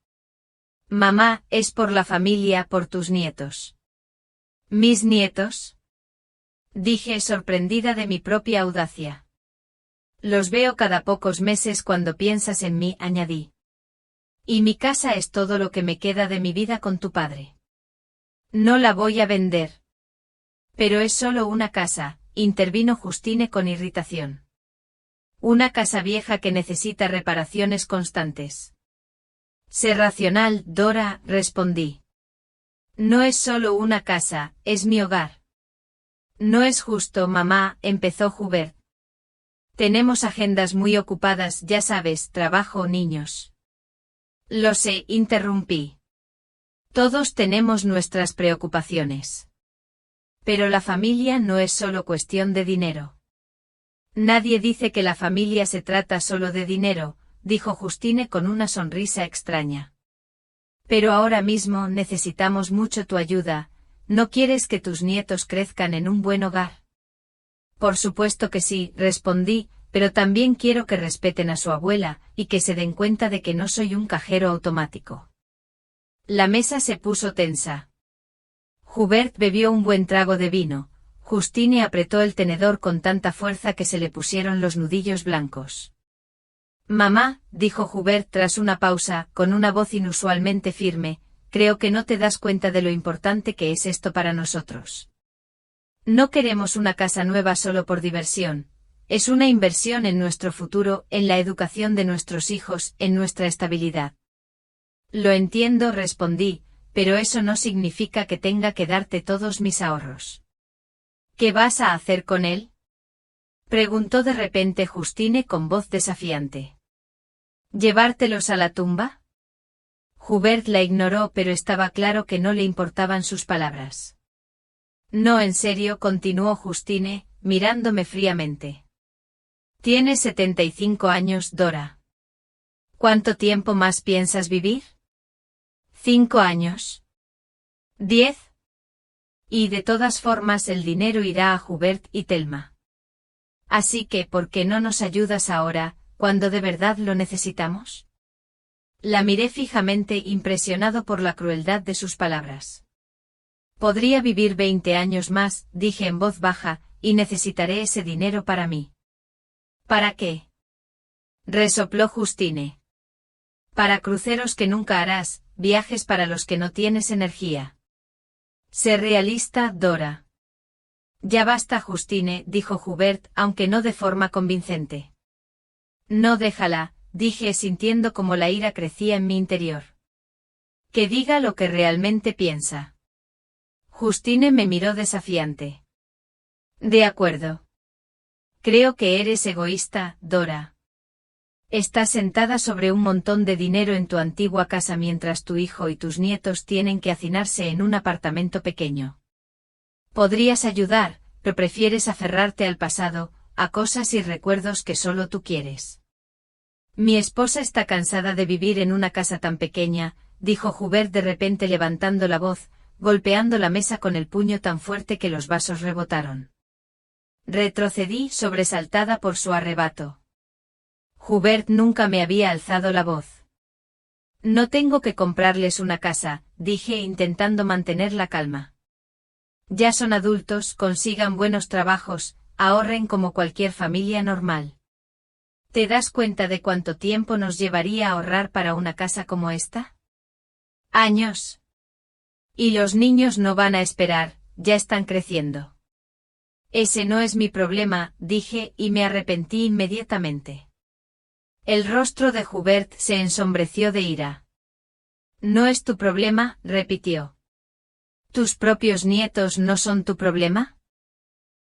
«Mamá, es por la familia, por tus nietos». «¿Mis nietos?», dije sorprendida de mi propia audacia. «Los veo cada pocos meses cuando piensas en mí», añadí. «Y mi casa es todo lo que me queda de mi vida con tu padre. No la voy a vender». «Pero es solo una casa», intervino Justine con irritación. «Una casa vieja que necesita reparaciones constantes». «Sé racional, Dora», respondí. «No es solo una casa, es mi hogar». No es justo, mamá, empezó Hubert. Tenemos agendas muy ocupadas, ya sabes, trabajo, niños. Lo sé, interrumpí. Todos tenemos nuestras preocupaciones. Pero la familia no es solo cuestión de dinero. Nadie dice que la familia se trata solo de dinero, dijo Justine con una sonrisa extraña. Pero ahora mismo necesitamos mucho tu ayuda. ¿No quieres que tus nietos crezcan en un buen hogar? Por supuesto que sí, respondí, pero también quiero que respeten a su abuela, y que se den cuenta de que no soy un cajero automático. La mesa se puso tensa. Hubert bebió un buen trago de vino. Justine apretó el tenedor con tanta fuerza que se le pusieron los nudillos blancos. Mamá, dijo Hubert tras una pausa, con una voz inusualmente firme, creo que no te das cuenta de lo importante que es esto para nosotros. No queremos una casa nueva solo por diversión. Es una inversión en nuestro futuro, en la educación de nuestros hijos, en nuestra estabilidad. Lo entiendo, respondí, pero eso no significa que tenga que darte todos mis ahorros. ¿Qué vas a hacer con él? Preguntó de repente Justine con voz desafiante. ¿Llevártelos a la tumba? Hubert la ignoró, pero estaba claro que no le importaban sus palabras. No, en serio, continuó Justine, mirándome fríamente. Tienes 75 años, Dora. ¿Cuánto tiempo más piensas vivir? 5 años. 10. Y de todas formas el dinero irá a Hubert y Thelma. Así que, ¿por qué no nos ayudas ahora, cuando de verdad lo necesitamos? La miré fijamente, impresionado por la crueldad de sus palabras. Podría vivir 20 años más, dije en voz baja, y necesitaré ese dinero para mí. ¿Para qué? Resopló Justine. Para cruceros que nunca harás, viajes para los que no tienes energía. Sé realista, Dora. Ya basta, Justine, dijo Hubert, aunque no de forma convincente. No, déjala, dije sintiendo como la ira crecía en mi interior. Que diga lo que realmente piensa. Justine me miró desafiante. De acuerdo. Creo que eres egoísta, Dora. Estás sentada sobre un montón de dinero en tu antigua casa mientras tu hijo y tus nietos tienen que hacinarse en un apartamento pequeño. Podrías ayudar, pero prefieres aferrarte al pasado, a cosas y recuerdos que solo tú quieres. Mi esposa está cansada de vivir en una casa tan pequeña, dijo Hubert de repente levantando la voz, golpeando la mesa con el puño tan fuerte que los vasos rebotaron. Retrocedí, sobresaltada por su arrebato. Hubert nunca me había alzado la voz. No tengo que comprarles una casa, dije intentando mantener la calma. Ya son adultos, consigan buenos trabajos, ahorren como cualquier familia normal. ¿Te das cuenta de cuánto tiempo nos llevaría ahorrar para una casa como esta? Años. Y los niños no van a esperar, ya están creciendo. Ese no es mi problema, dije, y me arrepentí inmediatamente. El rostro de Hubert se ensombreció de ira. No es tu problema, repitió. ¿Tus propios nietos no son tu problema?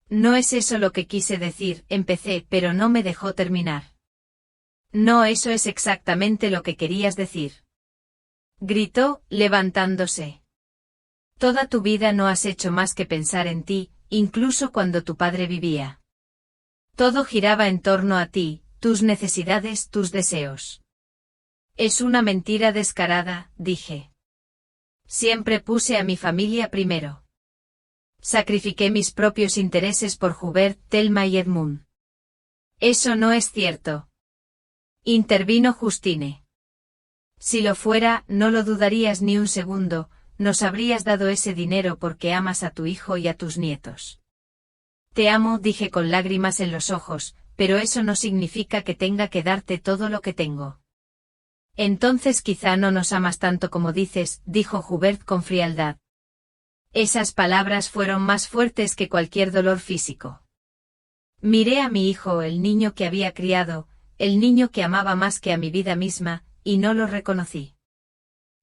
No es eso lo que quise decir, empecé, pero no me dejó terminar. No, eso es exactamente lo que querías decir. Gritó, levantándose. Toda tu vida no has hecho más que pensar en ti, incluso cuando tu padre vivía. Todo giraba en torno a ti, tus necesidades, tus deseos. Es una mentira descarada, dije. Siempre puse a mi familia primero. Sacrifiqué mis propios intereses por Hubert, Thelma y Edmund. Eso no es cierto. Intervino Justine. Si lo fuera, no lo dudarías ni un segundo, nos habrías dado ese dinero porque amas a tu hijo y a tus nietos. Te amo, dije con lágrimas en los ojos, pero eso no significa que tenga que darte todo lo que tengo. Entonces quizá no nos amas tanto como dices, dijo Hubert con frialdad. Esas palabras fueron más fuertes que cualquier dolor físico. Miré a mi hijo, el niño que había criado, el niño que amaba más que a mi vida misma, y no lo reconocí.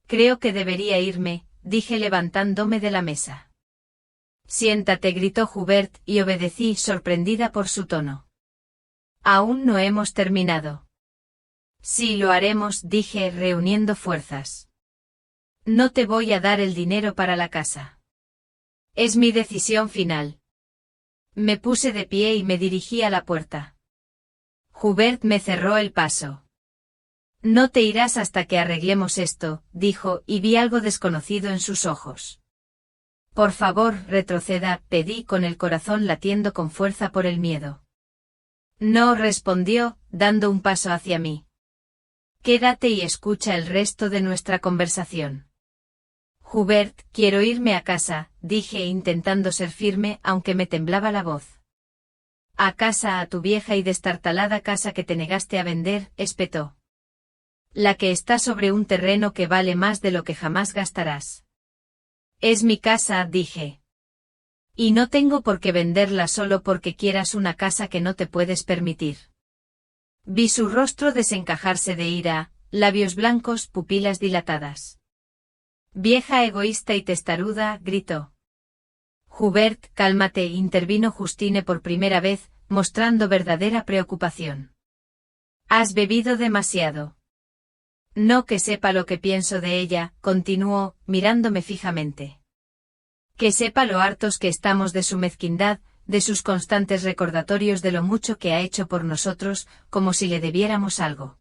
Creo que debería irme, dije levantándome de la mesa. Siéntate, gritó Hubert, y obedecí, sorprendida por su tono. Aún no hemos terminado. Sí, lo haremos, dije, reuniendo fuerzas. No te voy a dar el dinero para la casa. Es mi decisión final. Me puse de pie y me dirigí a la puerta. Hubert me cerró el paso. No te irás hasta que arreglemos esto, dijo, y vi algo desconocido en sus ojos. Por favor, retroceda, pedí con el corazón latiendo con fuerza por el miedo. No, respondió, dando un paso hacia mí. Quédate y escucha el resto de nuestra conversación. Hubert, quiero irme a casa, dije intentando ser firme aunque me temblaba la voz. A casa, a tu vieja y destartalada casa que te negaste a vender, espetó. La que está sobre un terreno que vale más de lo que jamás gastarás. Es mi casa, dije. Y no tengo por qué venderla solo porque quieras una casa que no te puedes permitir. Vi su rostro desencajarse de ira, labios blancos, pupilas dilatadas. Vieja egoísta y testaruda, gritó. Hubert, cálmate, intervino Justine por primera vez, mostrando verdadera preocupación. Has bebido demasiado. No que sepa lo que pienso de ella, continuó, mirándome fijamente. Que sepa lo hartos que estamos de su mezquindad, de sus constantes recordatorios de lo mucho que ha hecho por nosotros, como si le debiéramos algo.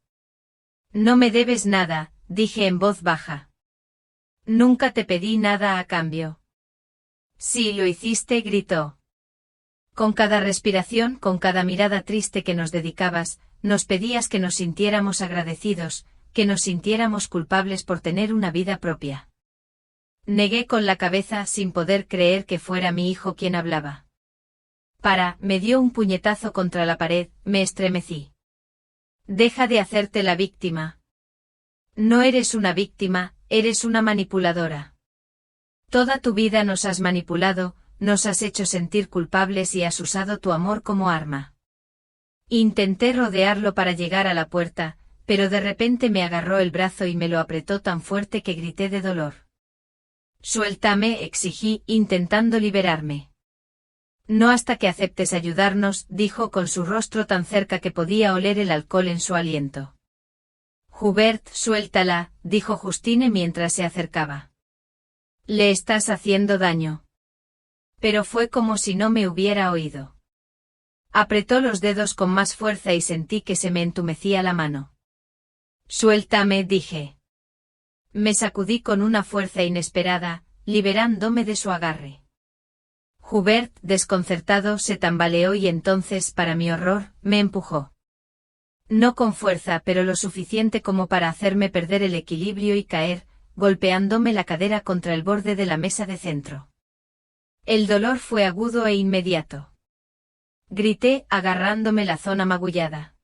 No me debes nada, dije en voz baja. Nunca te pedí nada a cambio. Sí, lo hiciste, gritó. Con cada respiración, con cada mirada triste que nos dedicabas, nos pedías que nos sintiéramos agradecidos, que nos sintiéramos culpables por tener una vida propia. Negué con la cabeza sin poder creer que fuera mi hijo quien hablaba. Me dio un puñetazo contra la pared, me estremecí. Deja de hacerte la víctima. No eres una víctima, eres una manipuladora. Toda tu vida nos has manipulado, nos has hecho sentir culpables y has usado tu amor como arma. Intenté rodearlo para llegar a la puerta, pero de repente me agarró el brazo y me lo apretó tan fuerte que grité de dolor. Suéltame, exigí, intentando liberarme. No hasta que aceptes ayudarnos, dijo con su rostro tan cerca que podía oler el alcohol en su aliento. Hubert, suéltala, dijo Justine mientras se acercaba. Le estás haciendo daño. Pero fue como si no me hubiera oído. Apretó los dedos con más fuerza y sentí que se me entumecía la mano. Suéltame, dije. Me sacudí con una fuerza inesperada, liberándome de su agarre. Hubert, desconcertado, se tambaleó y entonces, para mi horror, me empujó. No con fuerza, pero lo suficiente como para hacerme perder el equilibrio y caer, golpeándome la cadera contra el borde de la mesa de centro. El dolor fue agudo e inmediato. Grité, agarrándome la zona magullada.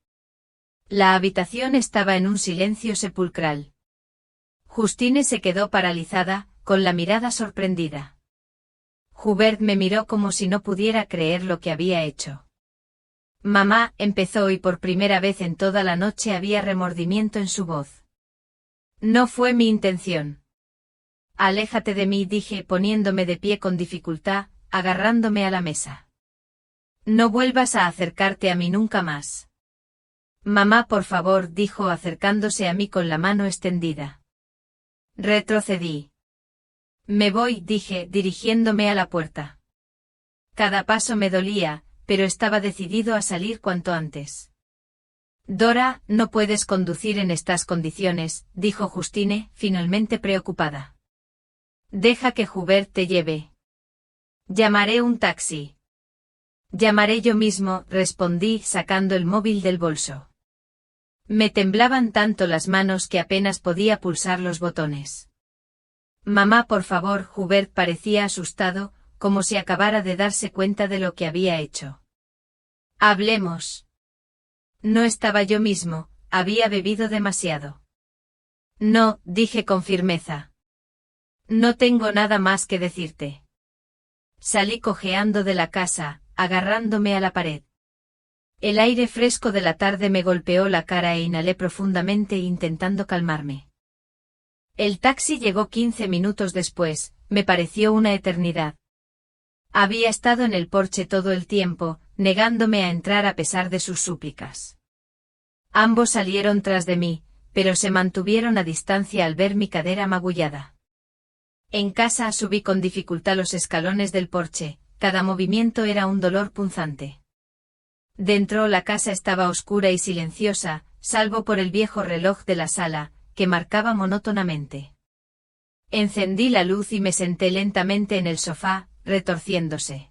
La habitación estaba en un silencio sepulcral. Justine se quedó paralizada, con la mirada sorprendida. Hubert me miró como si no pudiera creer lo que había hecho. Mamá, empezó y por primera vez en toda la noche había remordimiento en su voz. No fue mi intención. Aléjate de mí, dije poniéndome de pie con dificultad, agarrándome a la mesa. No vuelvas a acercarte a mí nunca más. Mamá, por favor, dijo acercándose a mí con la mano extendida. Retrocedí. Me voy, dije, dirigiéndome a la puerta. Cada paso me dolía, pero estaba decidido a salir cuanto antes. Dora, no puedes conducir en estas condiciones, dijo Justine, finalmente preocupada. Deja que Hubert te lleve. Llamaré un taxi. Llamaré yo mismo, respondí sacando el móvil del bolso. Me temblaban tanto las manos que apenas podía pulsar los botones. Mamá, por favor, Hubert parecía asustado, como si acabara de darse cuenta de lo que había hecho. Hablemos. No estaba yo mismo, había bebido demasiado. No, dije con firmeza. No tengo nada más que decirte. Salí cojeando de la casa, agarrándome a la pared. El aire fresco de la tarde me golpeó la cara e inhalé profundamente intentando calmarme. El taxi llegó 15 minutos después, me pareció una eternidad. Había estado en el porche todo el tiempo, negándome a entrar a pesar de sus súplicas. Ambos salieron tras de mí, pero se mantuvieron a distancia al ver mi cadera magullada. En casa subí con dificultad los escalones del porche, cada movimiento era un dolor punzante. Dentro la casa estaba oscura y silenciosa, salvo por el viejo reloj de la sala, que marcaba monótonamente. Encendí la luz y me senté lentamente en el sofá, retorciéndose.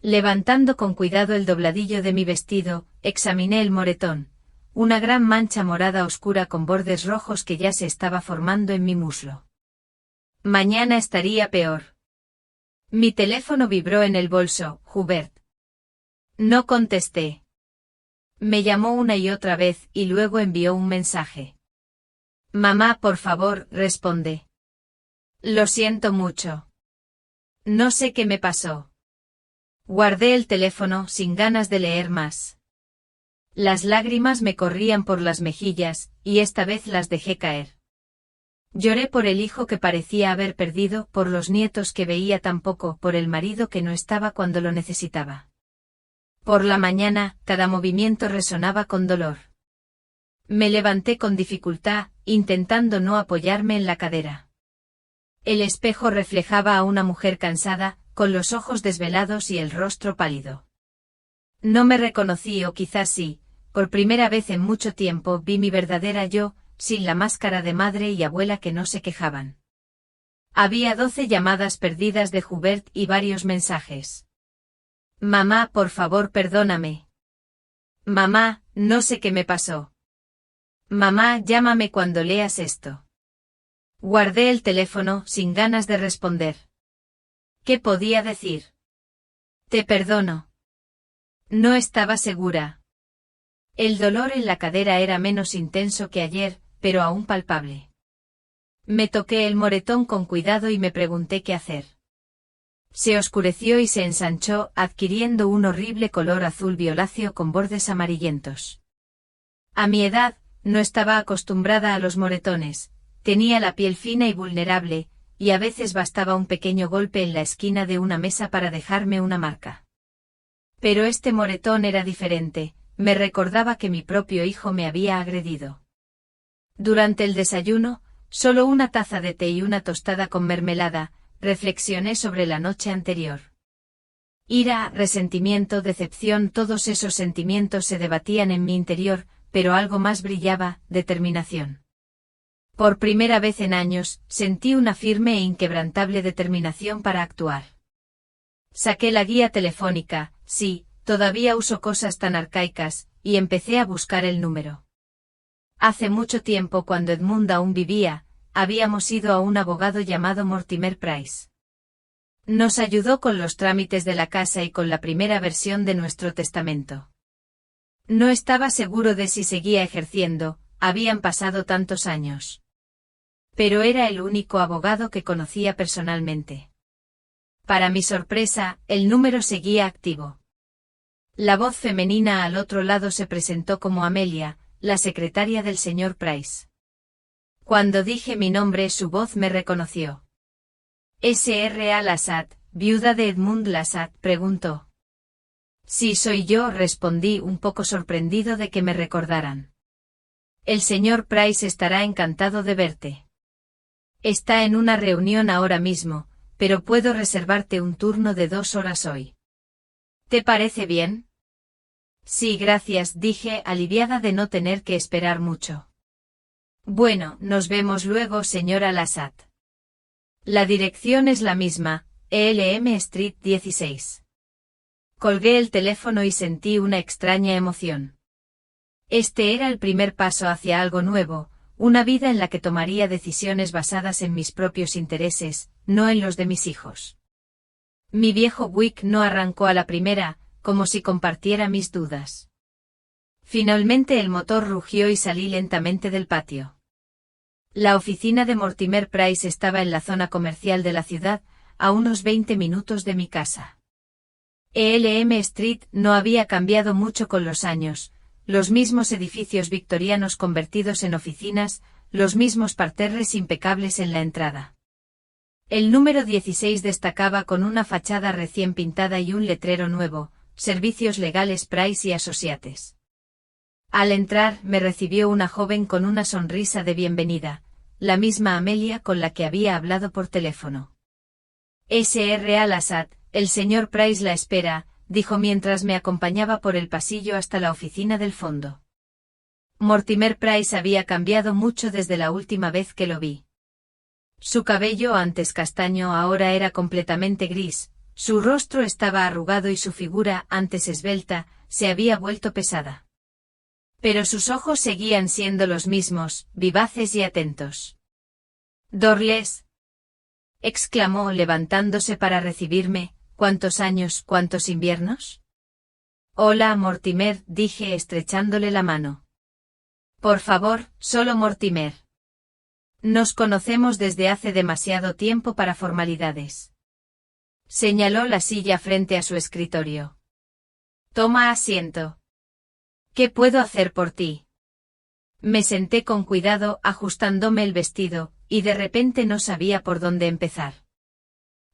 Levantando con cuidado el dobladillo de mi vestido, examiné el moretón, una gran mancha morada oscura con bordes rojos que ya se estaba formando en mi muslo. Mañana estaría peor. Mi teléfono vibró en el bolso. Hubert. No contesté. Me llamó una y otra vez y luego envió un mensaje. Mamá, por favor, responde. Lo siento mucho. No sé qué me pasó. Guardé el teléfono sin ganas de leer más. Las lágrimas me corrían por las mejillas, y esta vez las dejé caer. Lloré por el hijo que parecía haber perdido, por los nietos que veía tan poco, por el marido que no estaba cuando lo necesitaba. Por la mañana, cada movimiento resonaba con dolor. Me levanté con dificultad, intentando no apoyarme en la cadera. El espejo reflejaba a una mujer cansada, con los ojos desvelados y el rostro pálido. No me reconocí, o quizás sí, por primera vez en mucho tiempo vi mi verdadera yo, sin la máscara de madre y abuela que no se quejaban. Había 12 llamadas perdidas de Hubert y varios mensajes. Mamá, por favor, perdóname. Mamá, no sé qué me pasó. Mamá, llámame cuando leas esto. Guardé el teléfono, sin ganas de responder. ¿Qué podía decir? Te perdono. No estaba segura. El dolor en la cadera era menos intenso que ayer, pero aún palpable. Me toqué el moretón con cuidado y me pregunté qué hacer. Se oscureció y se ensanchó, adquiriendo un horrible color azul violáceo con bordes amarillentos. A mi edad, no estaba acostumbrada a los moretones, tenía la piel fina y vulnerable, y a veces bastaba un pequeño golpe en la esquina de una mesa para dejarme una marca. Pero este moretón era diferente, me recordaba que mi propio hijo me había agredido. Durante el desayuno, solo una taza de té y una tostada con mermelada, reflexioné sobre la noche anterior. Ira, resentimiento, decepción, todos esos sentimientos se debatían en mi interior, pero algo más brillaba, determinación. Por primera vez en años, sentí una firme e inquebrantable determinación para actuar. Saqué la guía telefónica, sí, todavía uso cosas tan arcaicas, y empecé a buscar el número. Hace mucho tiempo, cuando Edmund aún vivía, habíamos ido a un abogado llamado Mortimer Price. Nos ayudó con los trámites de la casa y con la primera versión de nuestro testamento. No estaba seguro de si seguía ejerciendo, habían pasado tantos años. Pero era el único abogado que conocía personalmente. Para mi sorpresa, el número seguía activo. La voz femenina al otro lado se presentó como Amelia, la secretaria del señor Price. Cuando dije mi nombre, su voz me reconoció. ¿S.R.A. Lassatt, viuda de Edmund Lassatt?, preguntó. Sí, soy yo, respondí, un poco sorprendido de que me recordaran. El señor Price estará encantado de verte. Está en una reunión ahora mismo, pero puedo reservarte un turno de 2 horas hoy. ¿Te parece bien? Sí, gracias, dije, aliviada de no tener que esperar mucho. Bueno, nos vemos luego, señora Lassatt. La dirección es la misma, ELM Street 16. Colgué el teléfono y sentí una extraña emoción. Este era el primer paso hacia algo nuevo, una vida en la que tomaría decisiones basadas en mis propios intereses, no en los de mis hijos. Mi viejo Buick no arrancó a la primera, como si compartiera mis dudas. Finalmente el motor rugió y salí lentamente del patio. La oficina de Mortimer Price estaba en la zona comercial de la ciudad, a unos 20 minutos de mi casa. ELM Street no había cambiado mucho con los años, los mismos edificios victorianos convertidos en oficinas, los mismos parterres impecables en la entrada. El número 16 destacaba con una fachada recién pintada y un letrero nuevo: Servicios Legales Price y Associates. Al entrar, me recibió una joven con una sonrisa de bienvenida, la misma Amelia con la que había hablado por teléfono. Sr. Al-Assad, el señor Price la espera, dijo mientras me acompañaba por el pasillo hasta la oficina del fondo. Mortimer Price había cambiado mucho desde la última vez que lo vi. Su cabello, antes castaño, ahora era completamente gris, su rostro estaba arrugado y su figura, antes esbelta, se había vuelto pesada. Pero sus ojos seguían siendo los mismos, vivaces y atentos. «Dorles», exclamó levantándose para recibirme. «¿Cuántos años, cuántos inviernos?» «Hola, Mortimer», dije estrechándole la mano. «Por favor, solo Mortimer. Nos conocemos desde hace demasiado tiempo para formalidades». Señaló la silla frente a su escritorio. «Toma asiento». «¿Qué puedo hacer por ti?» Me senté con cuidado, ajustándome el vestido, y de repente no sabía por dónde empezar.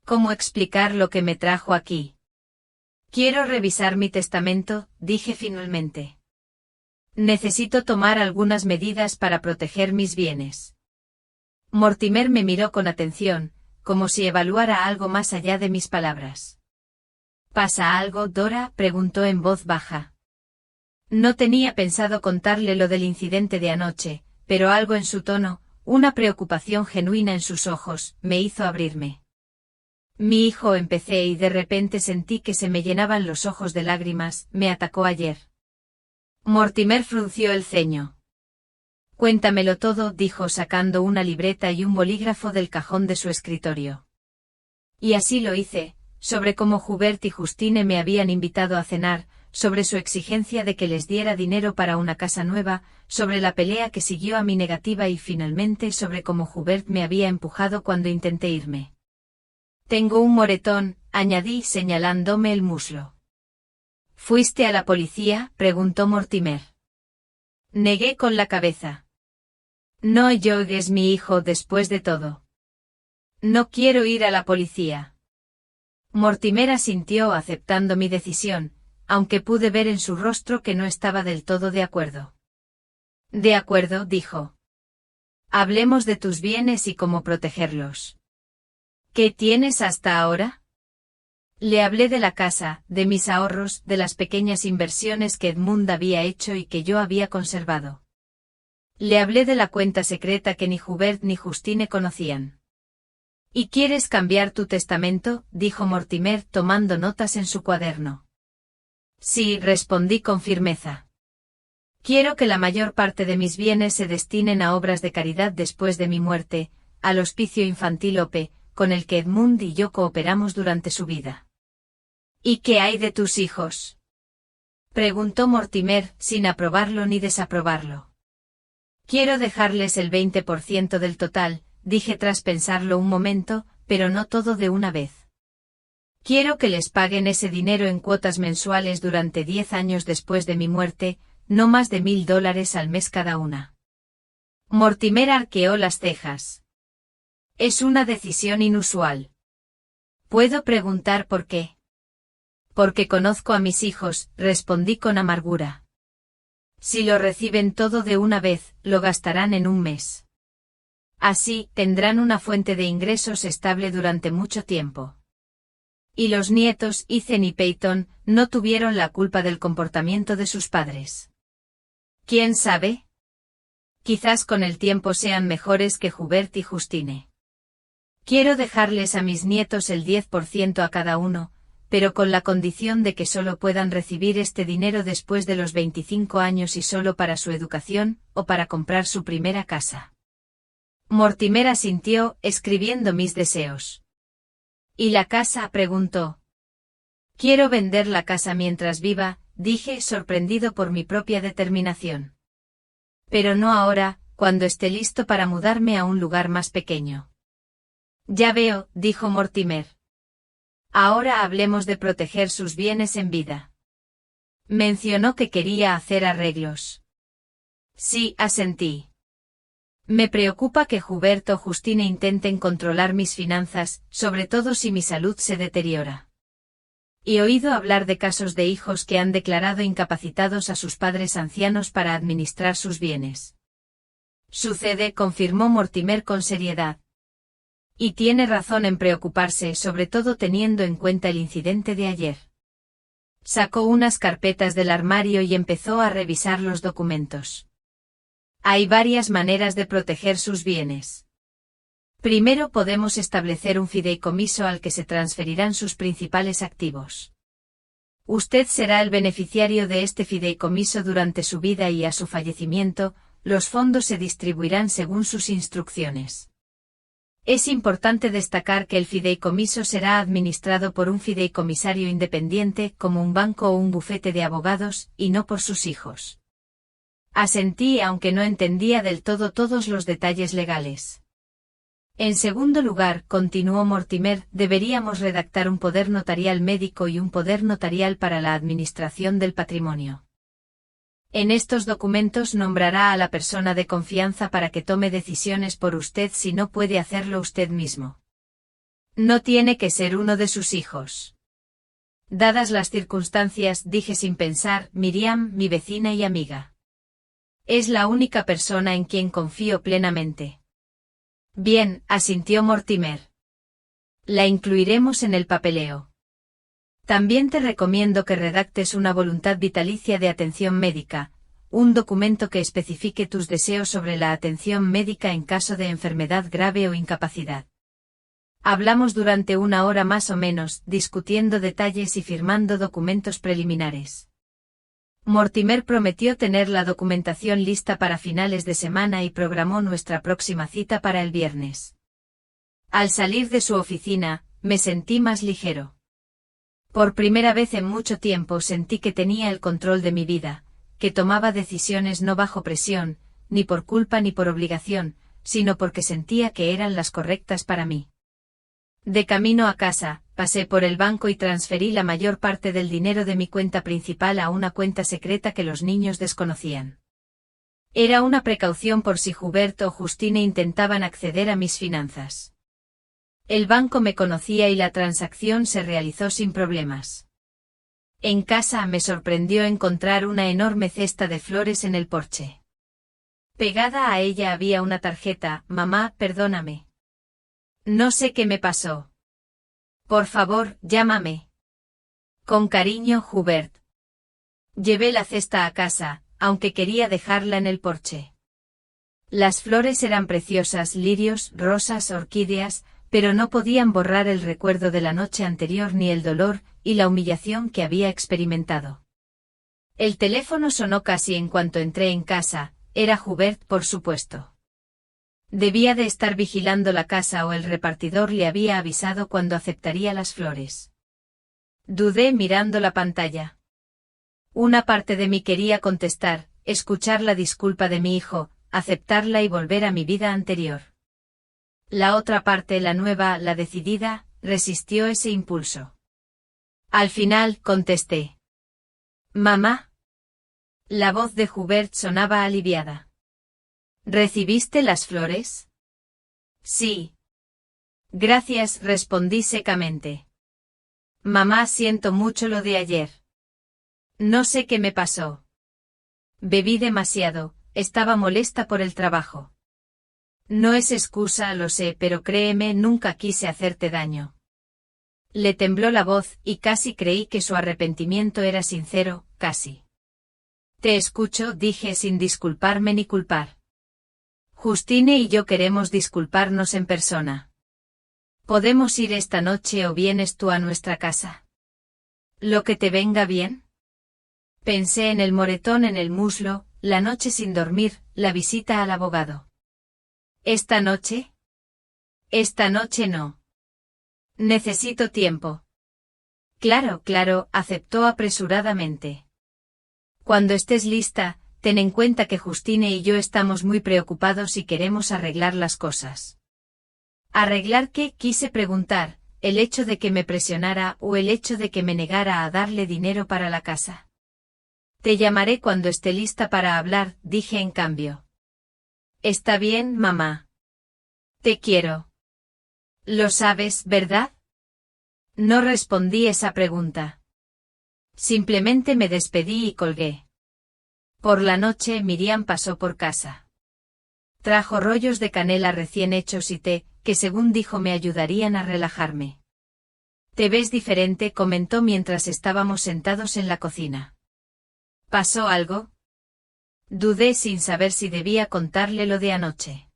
¿Cómo explicar lo que me trajo aquí? «Quiero revisar mi testamento», dije finalmente. «Necesito tomar algunas medidas para proteger mis bienes». Mortimer me miró con atención, como si evaluara algo más allá de mis palabras. «¿Pasa algo, Dora?», preguntó en voz baja. No tenía pensado contarle lo del incidente de anoche, pero algo en su tono, una preocupación genuina en sus ojos, me hizo abrirme. «Mi hijo», empecé y de repente sentí que se me llenaban los ojos de lágrimas. «Me atacó ayer». Mortimer frunció el ceño. «Cuéntamelo todo», dijo sacando una libreta y un bolígrafo del cajón de su escritorio. Y así lo hice, sobre cómo Hubert y Justine me habían invitado a cenar, sobre su exigencia de que les diera dinero para una casa nueva, sobre la pelea que siguió a mi negativa y finalmente sobre cómo Hubert me había empujado cuando intenté irme. «Tengo un moretón», añadí señalándome el muslo. «¿Fuiste a la policía?», preguntó Mortimer. Negué con la cabeza. «No, Joe es mi hijo después de todo. No quiero ir a la policía». Mortimer asintió aceptando mi decisión, aunque pude ver en su rostro que no estaba del todo de acuerdo. «De acuerdo», dijo. «Hablemos de tus bienes y cómo protegerlos». «¿Qué tienes hasta ahora?» Le hablé de la casa, de mis ahorros, de las pequeñas inversiones que Edmund había hecho y que yo había conservado. Le hablé de la cuenta secreta que ni Hubert ni Justine conocían. «¿Y quieres cambiar tu testamento?», dijo Mortimer tomando notas en su cuaderno. «Sí», respondí con firmeza. «Quiero que la mayor parte de mis bienes se destinen a obras de caridad después de mi muerte, al hospicio infantil Ope, con el que Edmund y yo cooperamos durante su vida». «¿Y qué hay de tus hijos?», preguntó Mortimer, sin aprobarlo ni desaprobarlo. «Quiero dejarles el 20% del total», dije tras pensarlo un momento, «pero no todo de una vez. Quiero que les paguen ese dinero en cuotas mensuales durante 10 años después de mi muerte, no más de $1000 al mes cada una». Mortimer arqueó las cejas. «Es una decisión inusual». «¿Puedo preguntar por qué?» «Porque conozco a mis hijos», respondí con amargura. «Si lo reciben todo de una vez, lo gastarán en un mes. Así, tendrán una fuente de ingresos estable durante mucho tiempo. Y los nietos, Ethan y Peyton, no tuvieron la culpa del comportamiento de sus padres. ¿Quién sabe? Quizás con el tiempo sean mejores que Hubert y Justine. Quiero dejarles a mis nietos el 10% a cada uno, pero con la condición de que solo puedan recibir este dinero después de los 25 años y solo para su educación, o para comprar su primera casa». Mortimer asintió, escribiendo mis deseos. «¿Y la casa?», preguntó. «Quiero vender la casa mientras viva», dije sorprendido por mi propia determinación. «Pero no ahora, cuando esté listo para mudarme a un lugar más pequeño». «Ya veo», dijo Mortimer. «Ahora hablemos de proteger sus bienes en vida». Mencionó que quería hacer arreglos. «Sí», asentí. Me preocupa que Hubert o Justine intenten controlar mis finanzas, sobre todo si mi salud se deteriora. He oído hablar de casos de hijos que han declarado incapacitados a sus padres ancianos para administrar sus bienes. Sucede, confirmó Mortimer con seriedad. Y tiene razón en preocuparse, sobre todo teniendo en cuenta el incidente de ayer. Sacó unas carpetas del armario y empezó a revisar los documentos. Hay varias maneras de proteger sus bienes. Primero podemos establecer un fideicomiso al que se transferirán sus principales activos. Usted será el beneficiario de este fideicomiso durante su vida y a su fallecimiento, los fondos se distribuirán según sus instrucciones. Es importante destacar que el fideicomiso será administrado por un fideicomisario independiente, como un banco o un bufete de abogados, y no por sus hijos. Asentí aunque no entendía del todo todos los detalles legales. En segundo lugar, continuó Mortimer, deberíamos redactar un poder notarial médico y un poder notarial para la administración del patrimonio. En estos documentos nombrará a la persona de confianza para que tome decisiones por usted si no puede hacerlo usted mismo. No tiene que ser uno de sus hijos. Dadas las circunstancias, dije sin pensar, Miriam, mi vecina y amiga. Es la única persona en quien confío plenamente. Bien, asintió Mortimer. La incluiremos en el papeleo. También te recomiendo que redactes una voluntad vitalicia de atención médica, un documento que especifique tus deseos sobre la atención médica en caso de enfermedad grave o incapacidad. Hablamos durante 1 hora más o menos, discutiendo detalles y firmando documentos preliminares. Mortimer prometió tener la documentación lista para finales de semana y programó nuestra próxima cita para el viernes. Al salir de su oficina, me sentí más ligero. Por primera vez en mucho tiempo sentí que tenía el control de mi vida, que tomaba decisiones no bajo presión, ni por culpa ni por obligación, sino porque sentía que eran las correctas para mí. De camino a casa, pasé por el banco y transferí la mayor parte del dinero de mi cuenta principal a una cuenta secreta que los niños desconocían. Era una precaución por si Hubert o Justine intentaban acceder a mis finanzas. El banco me conocía y la transacción se realizó sin problemas. En casa me sorprendió encontrar una enorme cesta de flores en el porche. Pegada a ella había una tarjeta, mamá, perdóname. No sé qué me pasó. Por favor, llámame. Con cariño, Hubert. Llevé la cesta a casa, aunque quería dejarla en el porche. Las flores eran preciosas, lirios, rosas, orquídeas, pero no podían borrar el recuerdo de la noche anterior ni el dolor y la humillación que había experimentado. El teléfono sonó casi en cuanto entré en casa, era Hubert, por supuesto. Debía de estar vigilando la casa o el repartidor le había avisado cuando aceptaría las flores. Dudé mirando la pantalla. Una parte de mí quería contestar, escuchar la disculpa de mi hijo, aceptarla y volver a mi vida anterior. La otra parte, la nueva, la decidida, resistió ese impulso. Al final, contesté. Mamá. La voz de Hubert sonaba aliviada. ¿Recibiste las flores? Sí. Gracias, respondí secamente. Mamá, siento mucho lo de ayer. No sé qué me pasó. Bebí demasiado, estaba molesta por el trabajo. No es excusa, lo sé, pero créeme, nunca quise hacerte daño. Le tembló la voz y casi creí que su arrepentimiento era sincero, casi. Te escucho, dije sin disculparme ni culpar. Justine y yo queremos disculparnos en persona. ¿Podemos ir esta noche o vienes tú a nuestra casa? ¿Lo que te venga bien? Pensé en el moretón en el muslo, la noche sin dormir, la visita al abogado. ¿Esta noche? Esta noche no. Necesito tiempo. Claro, claro, aceptó apresuradamente. Cuando estés lista, ten en cuenta que Justine y yo estamos muy preocupados y queremos arreglar las cosas. ¿Arreglar qué? Quise preguntar, el hecho de que me presionara o el hecho de que me negara a darle dinero para la casa. Te llamaré cuando esté lista para hablar, dije en cambio. Está bien, mamá. Te quiero. Lo sabes, ¿verdad? No respondí esa pregunta. Simplemente me despedí y colgué. Por la noche Miriam pasó por casa. Trajo rollos de canela recién hechos y té, que según dijo me ayudarían a relajarme. Te ves diferente, comentó mientras estábamos sentados en la cocina. ¿Pasó algo? Dudé sin saber si debía contarle lo de anoche.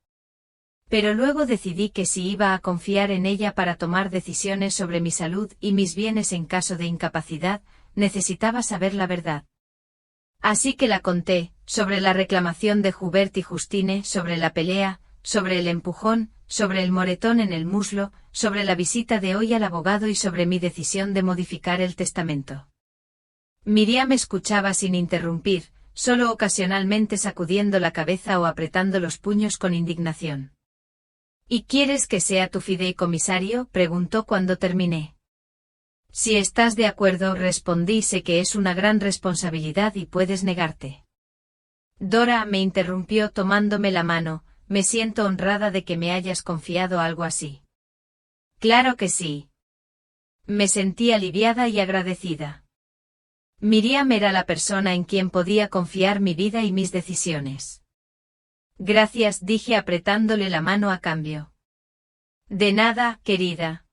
Pero luego decidí que si iba a confiar en ella para tomar decisiones sobre mi salud y mis bienes en caso de incapacidad, necesitaba saber la verdad. Así que la conté, sobre la reclamación de Hubert y Justine, sobre la pelea, sobre el empujón, sobre el moretón en el muslo, sobre la visita de hoy al abogado y sobre mi decisión de modificar el testamento. Miriam escuchaba sin interrumpir, solo ocasionalmente sacudiendo la cabeza o apretando los puños con indignación. ¿Y quieres que sea tu fideicomisario?, preguntó cuando terminé. Si estás de acuerdo, respondí, sé que es una gran responsabilidad y puedes negarte. Dora me interrumpió tomándome la mano, me siento honrada de que me hayas confiado algo así. Claro que sí. Me sentí aliviada y agradecida. Miriam era la persona en quien podía confiar mi vida y mis decisiones. Gracias, dije apretándole la mano a cambio. De nada, querida.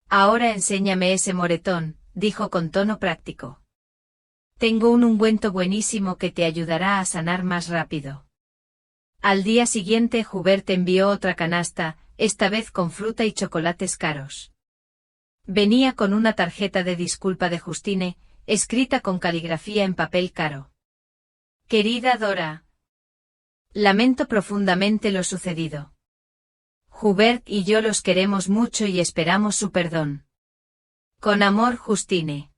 Ahora enséñame ese moretón, dijo con tono práctico. Tengo un ungüento buenísimo que te ayudará a sanar más rápido. Al día siguiente Hubert envió otra canasta, esta vez con fruta y chocolates caros. Venía con una tarjeta de disculpa de Justine, escrita con caligrafía en papel caro. Querida Dora. Lamento profundamente lo sucedido. Hubert y yo los queremos mucho y esperamos su perdón. Con amor, Justine.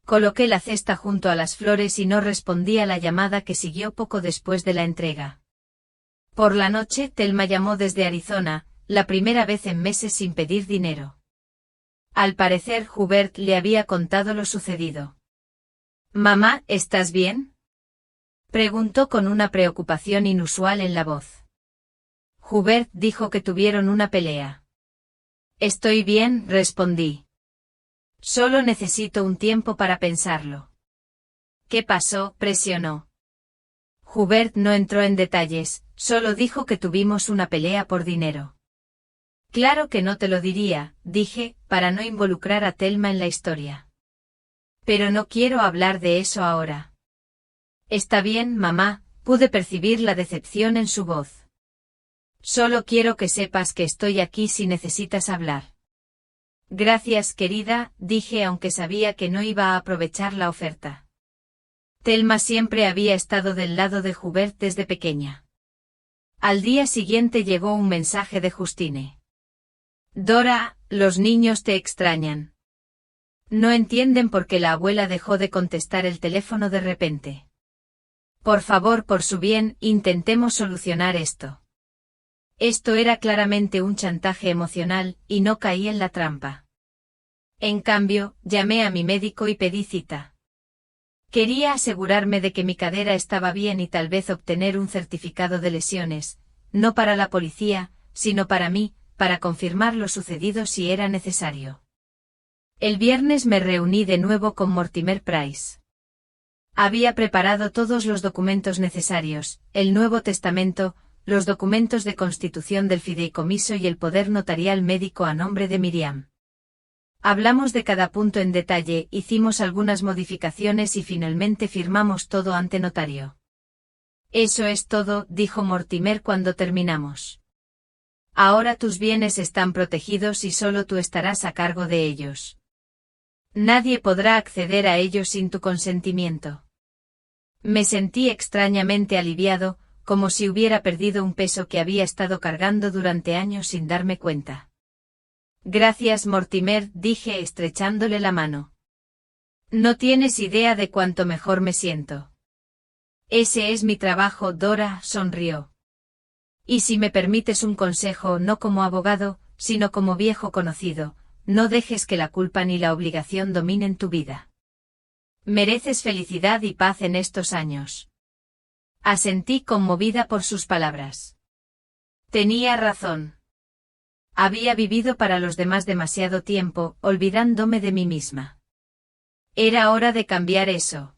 Coloqué la cesta junto a las flores y no respondí a la llamada que siguió poco después de la entrega. Por la noche, Thelma llamó desde Arizona, la primera vez en meses sin pedir dinero. Al parecer, Hubert le había contado lo sucedido. «Mamá, ¿estás bien?», preguntó con una preocupación inusual en la voz. Hubert dijo que tuvieron una pelea. «Estoy bien», respondí. «Solo necesito un tiempo para pensarlo». «¿Qué pasó?», presionó. Hubert no entró en detalles, solo dijo que tuvimos una pelea por dinero. «Claro que no te lo diría», dije, para no involucrar a Thelma en la historia. «Pero no quiero hablar de eso ahora». «Está bien, mamá», pude percibir la decepción en su voz. «Solo quiero que sepas que estoy aquí si necesitas hablar». «Gracias, querida», dije aunque sabía que no iba a aprovechar la oferta. Thelma siempre había estado del lado de Hubert desde pequeña. Al día siguiente llegó un mensaje de Justine. «Dora, los niños te extrañan. No entienden por qué la abuela dejó de contestar el teléfono de repente. Por favor, por su bien, intentemos solucionar esto». Esto era claramente un chantaje emocional, y no caí en la trampa. En cambio, llamé a mi médico y pedí cita. Quería asegurarme de que mi cadera estaba bien y tal vez obtener un certificado de lesiones, no para la policía, sino para mí, para confirmar lo sucedido si era necesario. El viernes me reuní de nuevo con Mortimer Price. Había preparado todos los documentos necesarios, el Nuevo Testamento, los documentos de constitución del fideicomiso y el poder notarial médico a nombre de Miriam. Hablamos de cada punto en detalle, hicimos algunas modificaciones y finalmente firmamos todo ante notario. «Eso es todo», dijo Mortimer cuando terminamos. «Ahora tus bienes están protegidos y solo tú estarás a cargo de ellos. Nadie podrá acceder a ellos sin tu consentimiento». Me sentí extrañamente aliviado, como si hubiera perdido un peso que había estado cargando durante años sin darme cuenta. «Gracias, Mortimer», dije estrechándole la mano. «No tienes idea de cuánto mejor me siento». «Ese es mi trabajo», Dora sonrió. «Y si me permites un consejo, no como abogado, sino como viejo conocido, no dejes que la culpa ni la obligación dominen tu vida. Mereces felicidad y paz en estos años. Asentí conmovida por sus palabras. Tenía razón. Había vivido para los demás demasiado tiempo, olvidándome de mí misma. Era hora de cambiar eso.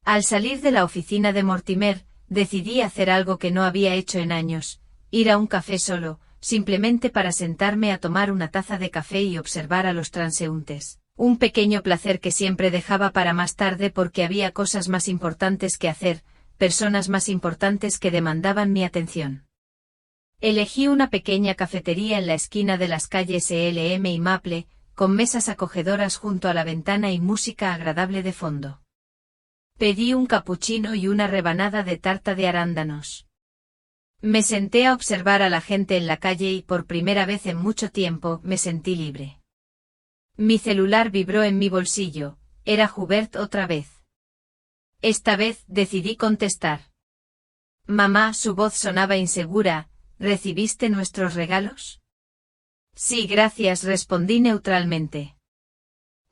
Al salir de la oficina de Mortimer, decidí hacer algo que no había hecho en años, ir a un café solo, simplemente para sentarme a tomar una taza de café y observar a los transeúntes. Un pequeño placer que siempre dejaba para más tarde porque había cosas más importantes que hacer, personas más importantes que demandaban mi atención. Elegí una pequeña cafetería en la esquina de las calles Elm y Maple, con mesas acogedoras junto a la ventana y música agradable de fondo. Pedí un capuchino y una rebanada de tarta de arándanos. Me senté a observar a la gente en la calle y por primera vez en mucho tiempo me sentí libre. Mi celular vibró en mi bolsillo, era Hubert otra vez. Esta vez decidí contestar. Mamá, su voz sonaba insegura. ¿Recibiste nuestros regalos? Sí, gracias, respondí neutralmente.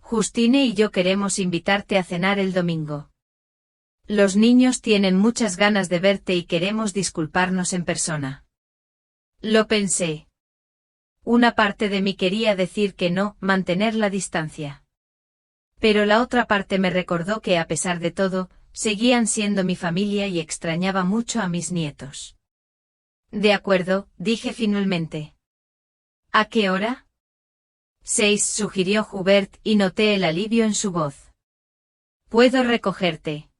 Justine y yo queremos invitarte a cenar el domingo. Los niños tienen muchas ganas de verte y queremos disculparnos en persona. Lo pensé. Una parte de mí quería decir que no, mantener la distancia. Pero la otra parte me recordó que a pesar de todo, seguían siendo mi familia y extrañaba mucho a mis nietos. De acuerdo, dije finalmente. ¿A qué hora? 6, sugirió Hubert y noté el alivio en su voz. ¿Puedo recogerte?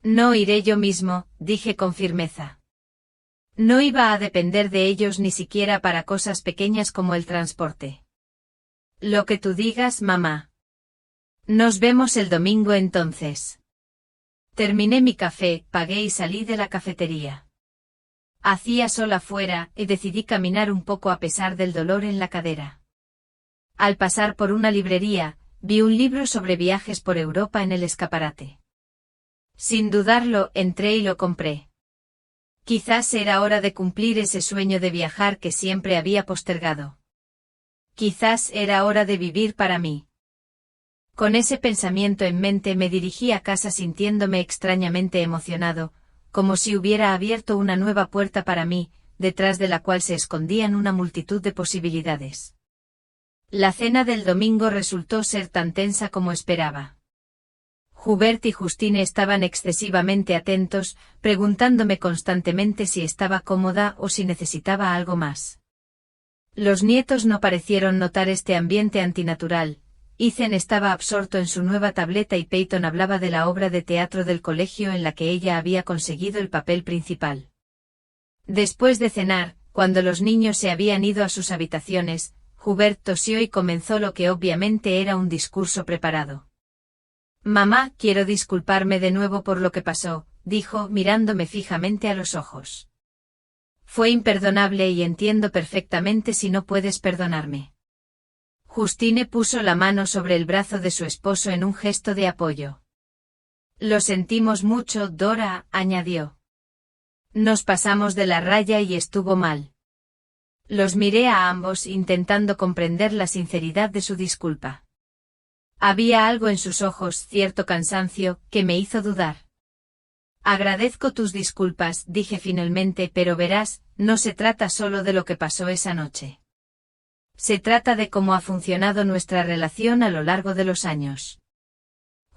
No iré yo mismo, dije con firmeza. No iba a depender de ellos ni siquiera para cosas pequeñas como el transporte. Lo que tú digas, mamá. Nos vemos el domingo entonces. Terminé mi café, pagué y salí de la cafetería. Hacía sol afuera, y decidí caminar un poco a pesar del dolor en la cadera. Al pasar por una librería, vi un libro sobre viajes por Europa en el escaparate. Sin dudarlo, entré y lo compré. Quizás era hora de cumplir ese sueño de viajar que siempre había postergado. Quizás era hora de vivir para mí. Con ese pensamiento en mente me dirigí a casa sintiéndome extrañamente emocionado, como si hubiera abierto una nueva puerta para mí, detrás de la cual se escondían una multitud de posibilidades. La cena del domingo resultó ser tan tensa como esperaba. Hubert y Justine estaban excesivamente atentos, preguntándome constantemente si estaba cómoda o si necesitaba algo más. Los nietos no parecieron notar este ambiente antinatural. Ethan estaba absorto en su nueva tableta y Peyton hablaba de la obra de teatro del colegio en la que ella había conseguido el papel principal. Después de cenar, cuando los niños se habían ido a sus habitaciones, Hubert tosió y comenzó lo que obviamente era un discurso preparado. Mamá, quiero disculparme de nuevo por lo que pasó, dijo, mirándome fijamente a los ojos. Fue imperdonable y entiendo perfectamente si no puedes perdonarme. Justine puso la mano sobre el brazo de su esposo en un gesto de apoyo. Lo sentimos mucho, Dora, añadió. Nos pasamos de la raya y estuvo mal. Los miré a ambos intentando comprender la sinceridad de su disculpa. Había algo en sus ojos, cierto cansancio, que me hizo dudar. Agradezco tus disculpas, dije finalmente, pero verás, no se trata solo de lo que pasó esa noche. Se trata de cómo ha funcionado nuestra relación a lo largo de los años.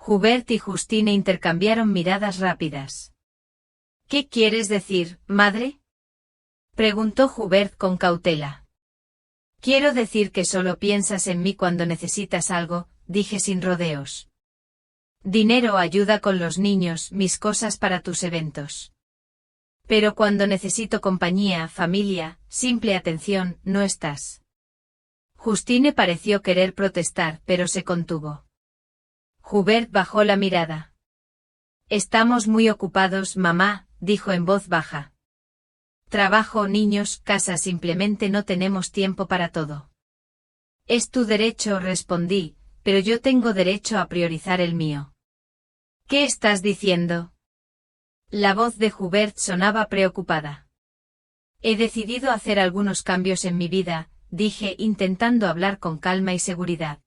Hubert y Justine intercambiaron miradas rápidas. ¿Qué quieres decir, madre? Preguntó Hubert con cautela. Quiero decir que solo piensas en mí cuando necesitas algo, dije sin rodeos. Dinero, ayuda con los niños, mis cosas para tus eventos. Pero cuando necesito compañía, familia, simple atención, no estás. Justine pareció querer protestar, pero se contuvo. Hubert bajó la mirada. Estamos muy ocupados, mamá, dijo en voz baja. Trabajo, niños, casa, simplemente no tenemos tiempo para todo. Es tu derecho, respondí, pero yo tengo derecho a priorizar el mío. ¿Qué estás diciendo? La voz de Hubert sonaba preocupada. He decidido hacer algunos cambios en mi vida, dije intentando hablar con calma y seguridad.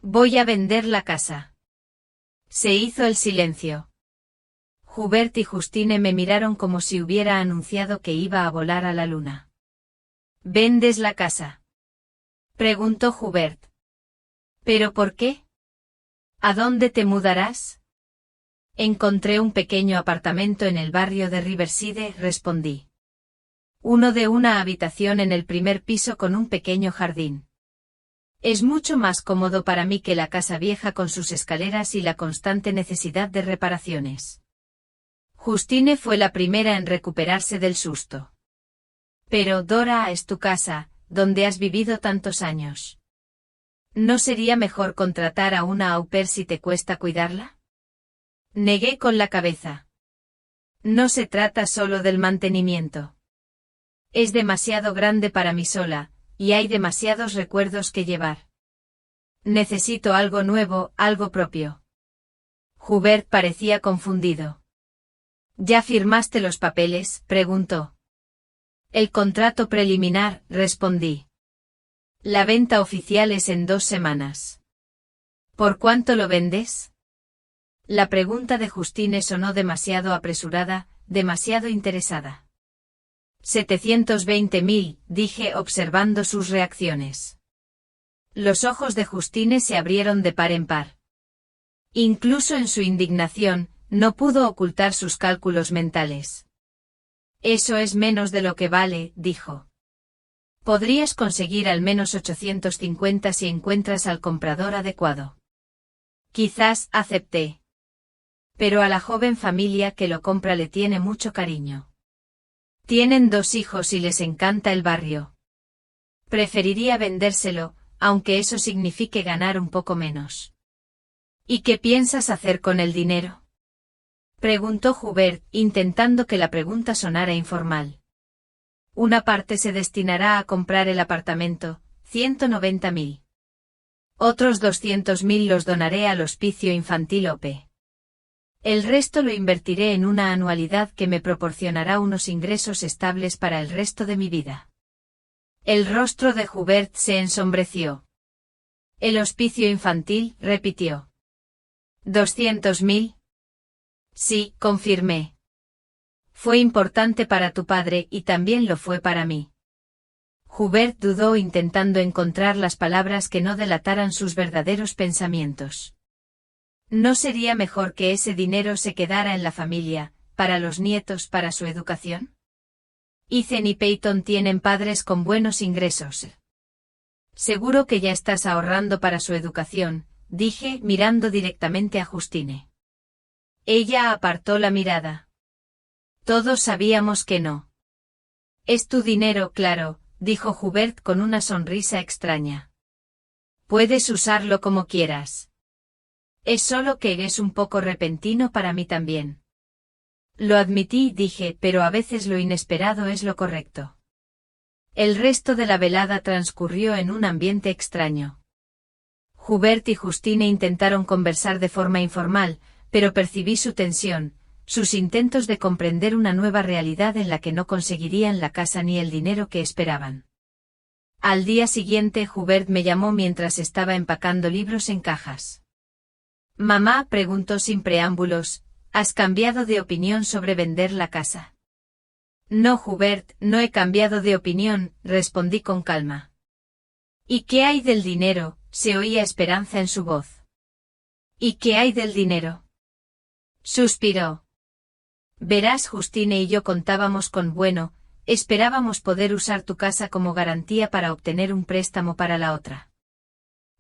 Voy a vender la casa. Se hizo el silencio. Hubert y Justine me miraron como si hubiera anunciado que iba a volar a la luna. ¿Vendes la casa?, preguntó Hubert. ¿Pero por qué? ¿A dónde te mudarás? Encontré un pequeño apartamento en el barrio de Riverside, respondí. Uno de una habitación en el primer piso con un pequeño jardín. Es mucho más cómodo para mí que la casa vieja con sus escaleras y la constante necesidad de reparaciones. Justine fue la primera en recuperarse del susto. Pero Dora, es tu casa, donde has vivido tantos años. ¿No sería mejor contratar a una au pair si te cuesta cuidarla? Negué con la cabeza. No se trata solo del mantenimiento. Es demasiado grande para mí sola, y hay demasiados recuerdos que llevar. Necesito algo nuevo, algo propio. Hubert parecía confundido. ¿Ya firmaste los papeles?, preguntó. El contrato preliminar, respondí. La venta oficial es en 2 semanas. ¿Por cuánto lo vendes? La pregunta de Justine sonó demasiado apresurada, demasiado interesada. 720.000, dije observando sus reacciones. Los ojos de Justine se abrieron de par en par. Incluso en su indignación, no pudo ocultar sus cálculos mentales. Eso es menos de lo que vale, dijo. Podrías conseguir al menos 850 si encuentras al comprador adecuado. Quizás, acepté. Pero a la joven familia que lo compra le tiene mucho cariño. Tienen 2 hijos y les encanta el barrio. Preferiría vendérselo, aunque eso signifique ganar un poco menos. ¿Y qué piensas hacer con el dinero?, preguntó Hubert, intentando que la pregunta sonara informal. Una parte se destinará a comprar el apartamento, 190.000. Otros 200.000 los donaré al Hospicio Infantil OP. El resto lo invertiré en una anualidad que me proporcionará unos ingresos estables para el resto de mi vida. El rostro de Hubert se ensombreció. El Hospicio Infantil, repitió. ¿200.000? Sí, confirmé. Fue importante para tu padre y también lo fue para mí. Hubert dudó intentando encontrar las palabras que no delataran sus verdaderos pensamientos. ¿No sería mejor que ese dinero se quedara en la familia, para los nietos, para su educación? Ethan y Peyton tienen padres con buenos ingresos. Seguro que ya estás ahorrando para su educación, dije, mirando directamente a Justine. Ella apartó la mirada. Todos sabíamos que no. Es tu dinero, claro, dijo Hubert con una sonrisa extraña. Puedes usarlo como quieras. Es solo que es un poco repentino para mí también. Lo admití, dije, pero a veces lo inesperado es lo correcto. El resto de la velada transcurrió en un ambiente extraño. Hubert y Justine intentaron conversar de forma informal, pero percibí su tensión, sus intentos de comprender una nueva realidad en la que no conseguirían la casa ni el dinero que esperaban. Al día siguiente Hubert me llamó mientras estaba empacando libros en cajas. Mamá, preguntó sin preámbulos, ¿has cambiado de opinión sobre vender la casa? No, Hubert, no he cambiado de opinión, respondí con calma. ¿Y qué hay del dinero?, se oía esperanza en su voz. ¿Y qué hay del dinero?, suspiró. Verás, Justine y yo contábamos con esperábamos poder usar tu casa como garantía para obtener un préstamo para la otra.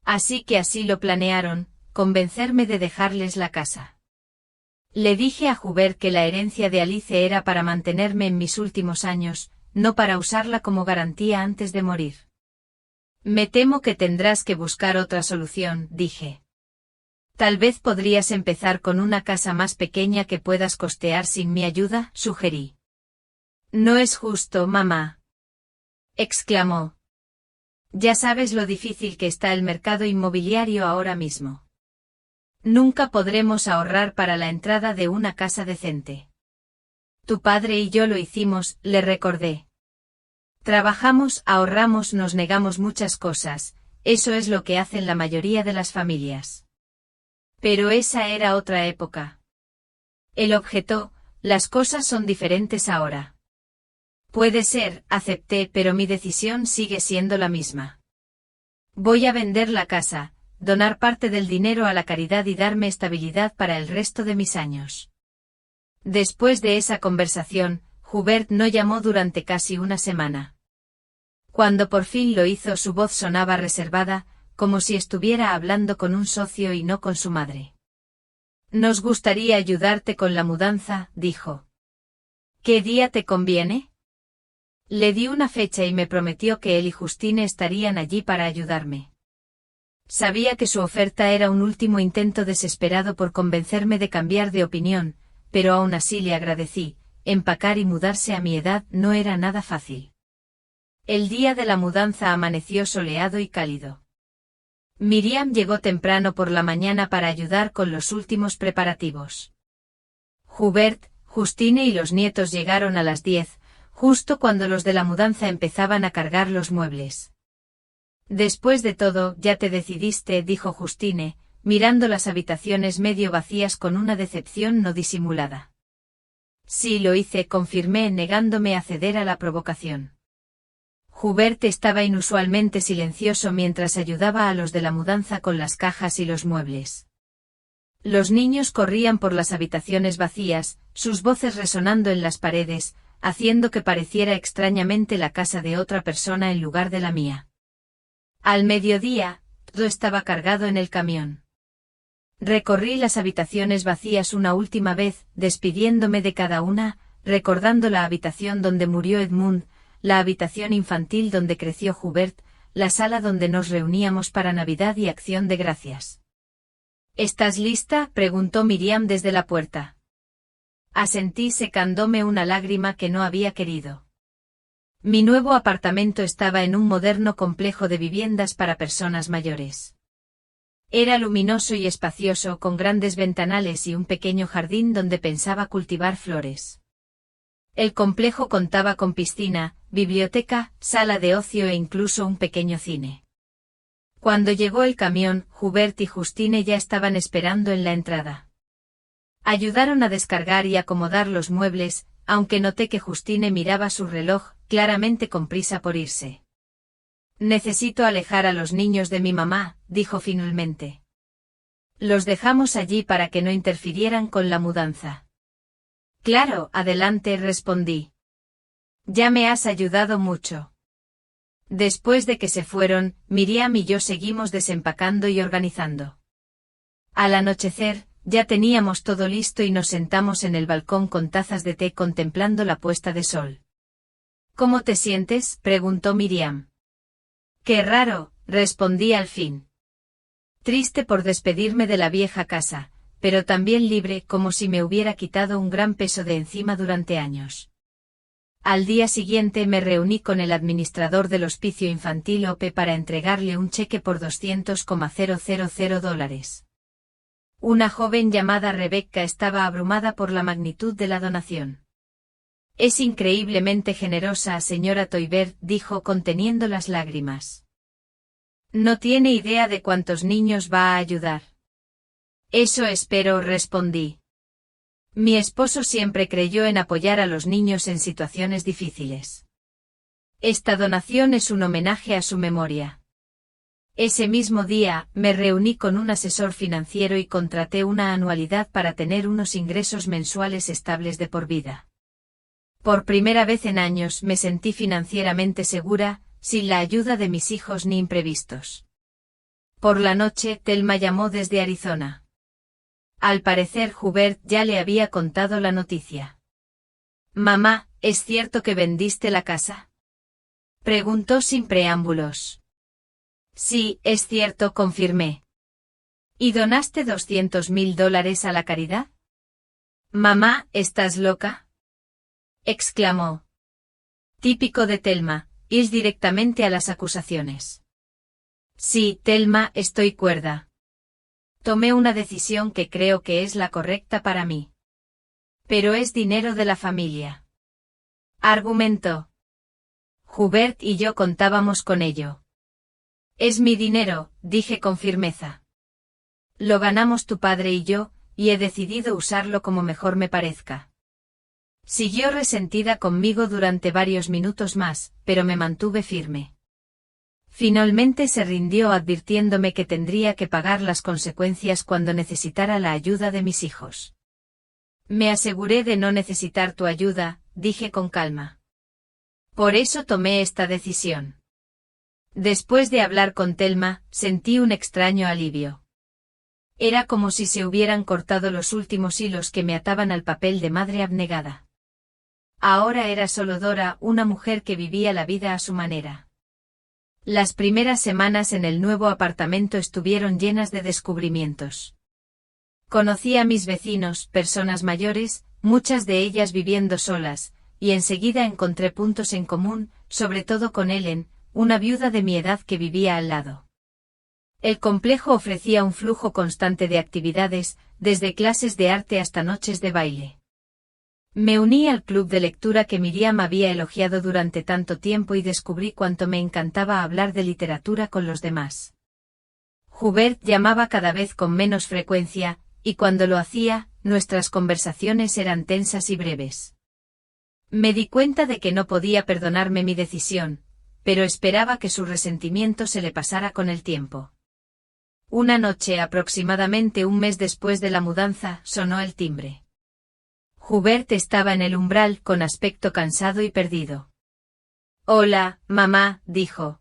Así que así lo planearon, convencerme de dejarles la casa. Le dije a Hubert que la herencia de Alice era para mantenerme en mis últimos años, no para usarla como garantía antes de morir. Me temo que tendrás que buscar otra solución, dije. Tal vez podrías empezar con una casa más pequeña que puedas costear sin mi ayuda, sugerí. No es justo, mamá, exclamó. Ya sabes lo difícil que está el mercado inmobiliario ahora mismo. Nunca podremos ahorrar para la entrada de una casa decente. Tu padre y yo lo hicimos, le recordé. Trabajamos, ahorramos, nos negamos muchas cosas, eso es lo que hacen la mayoría de las familias. Pero esa era otra época. Él objetó, las cosas son diferentes ahora. Puede ser, acepté, pero mi decisión sigue siendo la misma. Voy a vender la casa, donar parte del dinero a la caridad y darme estabilidad para el resto de mis años. Después de esa conversación, Hubert no llamó durante casi una semana. Cuando por fin lo hizo, su voz sonaba reservada, como si estuviera hablando con un socio y no con su madre. Nos gustaría ayudarte con la mudanza, dijo. ¿Qué día te conviene? Le di una fecha y me prometió que él y Justine estarían allí para ayudarme. Sabía que su oferta era un último intento desesperado por convencerme de cambiar de opinión, pero aún así le agradecí. Empacar y mudarse a mi edad no era nada fácil. El día de la mudanza amaneció soleado y cálido. Miriam llegó temprano por la mañana para ayudar con los últimos preparativos. Hubert, Justine y los nietos llegaron a las 10, justo cuando los de la mudanza empezaban a cargar los muebles. Después de todo, ya te decidiste, dijo Justine, mirando las habitaciones medio vacías con una decepción no disimulada. Sí, lo hice, confirmé, negándome a ceder a la provocación. Hubert estaba inusualmente silencioso mientras ayudaba a los de la mudanza con las cajas y los muebles. Los niños corrían por las habitaciones vacías, sus voces resonando en las paredes, haciendo que pareciera extrañamente la casa de otra persona en lugar de la mía. Al mediodía, todo estaba cargado en el camión. Recorrí las habitaciones vacías una última vez, despidiéndome de cada una, recordando la habitación donde murió Edmund, la habitación infantil donde creció Hubert, la sala donde nos reuníamos para Navidad y Acción de Gracias. ¿Estás lista?, preguntó Miriam desde la puerta. Asentí secándome una lágrima que no había querido. Mi nuevo apartamento estaba en un moderno complejo de viviendas para personas mayores. Era luminoso y espacioso, con grandes ventanales y un pequeño jardín donde pensaba cultivar flores. El complejo contaba con piscina, biblioteca, sala de ocio e incluso un pequeño cine. Cuando llegó el camión, Hubert y Justine ya estaban esperando en la entrada. Ayudaron a descargar y acomodar los muebles, aunque noté que Justine miraba su reloj, claramente con prisa por irse. Necesito alejar a los niños de mi mamá, dijo finalmente. Los dejamos allí para que no interfirieran con la mudanza. Claro, adelante, respondí. Ya me has ayudado mucho. Después de que se fueron, Miriam y yo seguimos desempacando y organizando. Al anochecer, ya teníamos todo listo y nos sentamos en el balcón con tazas de té contemplando la puesta de sol. ¿Cómo te sientes?, preguntó Miriam. Qué raro, respondí al fin. Triste por despedirme de la vieja casa, pero también libre, como si me hubiera quitado un gran peso de encima durante años. Al día siguiente me reuní con el administrador del hospicio infantil OPE para entregarle un cheque por $200,000. Una joven llamada Rebecca estaba abrumada por la magnitud de la donación. Es increíblemente generosa, señora Toibert, dijo conteniendo las lágrimas. No tiene idea de cuántos niños va a ayudar. Eso espero, respondí. Mi esposo siempre creyó en apoyar a los niños en situaciones difíciles. Esta donación es un homenaje a su memoria. Ese mismo día, me reuní con un asesor financiero y contraté una anualidad para tener unos ingresos mensuales estables de por vida. Por primera vez en años me sentí financieramente segura, sin la ayuda de mis hijos ni imprevistos. Por la noche, Thelma llamó desde Arizona. Al parecer Hubert ya le había contado la noticia. Mamá, ¿es cierto que vendiste la casa?, preguntó sin preámbulos. Sí, es cierto, confirmé. ¿Y donaste $200,000 a la caridad? Mamá, ¿estás loca?, exclamó. Típico de Thelma, ir directamente a las acusaciones. Sí, Thelma, estoy cuerda. Tomé una decisión que creo que es la correcta para mí. Pero es dinero de la familia, argumentó. Hubert y yo contábamos con ello. Es mi dinero, dije con firmeza. Lo ganamos tu padre y yo, y he decidido usarlo como mejor me parezca. Siguió resentida conmigo durante varios minutos más, pero me mantuve firme. Finalmente se rindió advirtiéndome que tendría que pagar las consecuencias cuando necesitara la ayuda de mis hijos. Me aseguré de no necesitar tu ayuda, dije con calma. Por eso tomé esta decisión. Después de hablar con Thelma, sentí un extraño alivio. Era como si se hubieran cortado los últimos hilos que me ataban al papel de madre abnegada. Ahora era solo Dora, una mujer que vivía la vida a su manera. Las primeras semanas en el nuevo apartamento estuvieron llenas de descubrimientos. Conocí a mis vecinos, personas mayores, muchas de ellas viviendo solas, y enseguida encontré puntos en común, sobre todo con Ellen, una viuda de mi edad que vivía al lado. El complejo ofrecía un flujo constante de actividades, desde clases de arte hasta noches de baile. Me uní al club de lectura que Miriam había elogiado durante tanto tiempo y descubrí cuánto me encantaba hablar de literatura con los demás. Hubert llamaba cada vez con menos frecuencia, y cuando lo hacía, nuestras conversaciones eran tensas y breves. Me di cuenta de que no podía perdonarme mi decisión, pero esperaba que su resentimiento se le pasara con el tiempo. Una noche, aproximadamente un mes después de la mudanza, sonó el timbre. Hubert estaba en el umbral, con aspecto cansado y perdido. «Hola, mamá», dijo.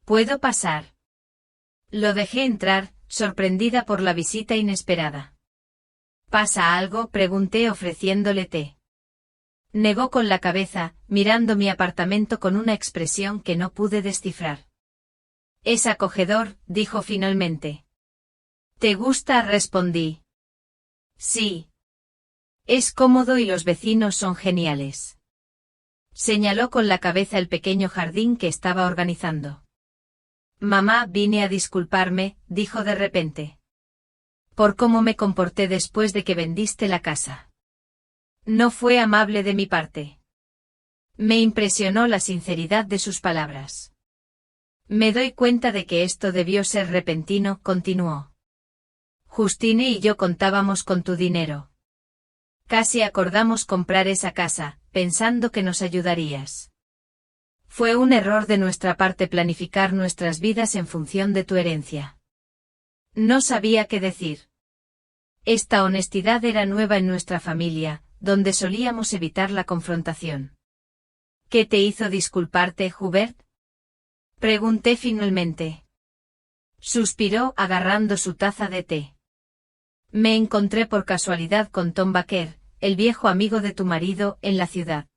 «¿Puedo pasar?» Lo dejé entrar, sorprendida por la visita inesperada. «¿Pasa algo?», pregunté ofreciéndole té. Negó con la cabeza, mirando mi apartamento con una expresión que no pude descifrar. «Es acogedor», dijo finalmente. «¿Te gusta?», respondí. «Sí. Es cómodo y los vecinos son geniales». Señaló con la cabeza el pequeño jardín que estaba organizando. «Mamá, vine a disculparme», dijo de repente. «Por cómo me comporté después de que vendiste la casa. No fue amable de mi parte». Me impresionó la sinceridad de sus palabras. «Me doy cuenta de que esto debió ser repentino», continuó. «Justine y yo contábamos con tu dinero. Casi acordamos comprar esa casa, pensando que nos ayudarías. Fue un error de nuestra parte planificar nuestras vidas en función de tu herencia». No sabía qué decir. Esta honestidad era nueva en nuestra familia, donde solíamos evitar la confrontación. «¿Qué te hizo disculparte, Hubert?», pregunté finalmente. Suspiró, agarrando su taza de té. «Me encontré por casualidad con Tom Baker, el viejo amigo de tu marido, en la ciudad.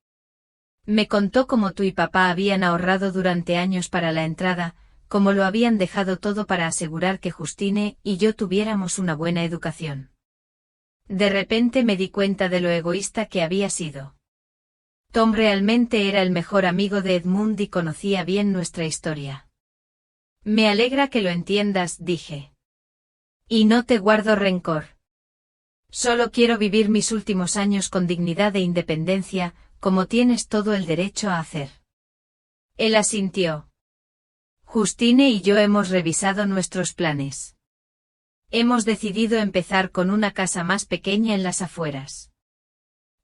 Me contó cómo tú y papá habían ahorrado durante años para la entrada, cómo lo habían dejado todo para asegurar que Justine y yo tuviéramos una buena educación. De repente me di cuenta de lo egoísta que había sido. Tom realmente era el mejor amigo de Edmund y conocía bien nuestra historia». «Me alegra que lo entiendas», dije. «Y no te guardo rencor. Solo quiero vivir mis últimos años con dignidad e independencia, como tienes todo el derecho a hacer». Él asintió. «Justine y yo hemos revisado nuestros planes. Hemos decidido empezar con una casa más pequeña en las afueras.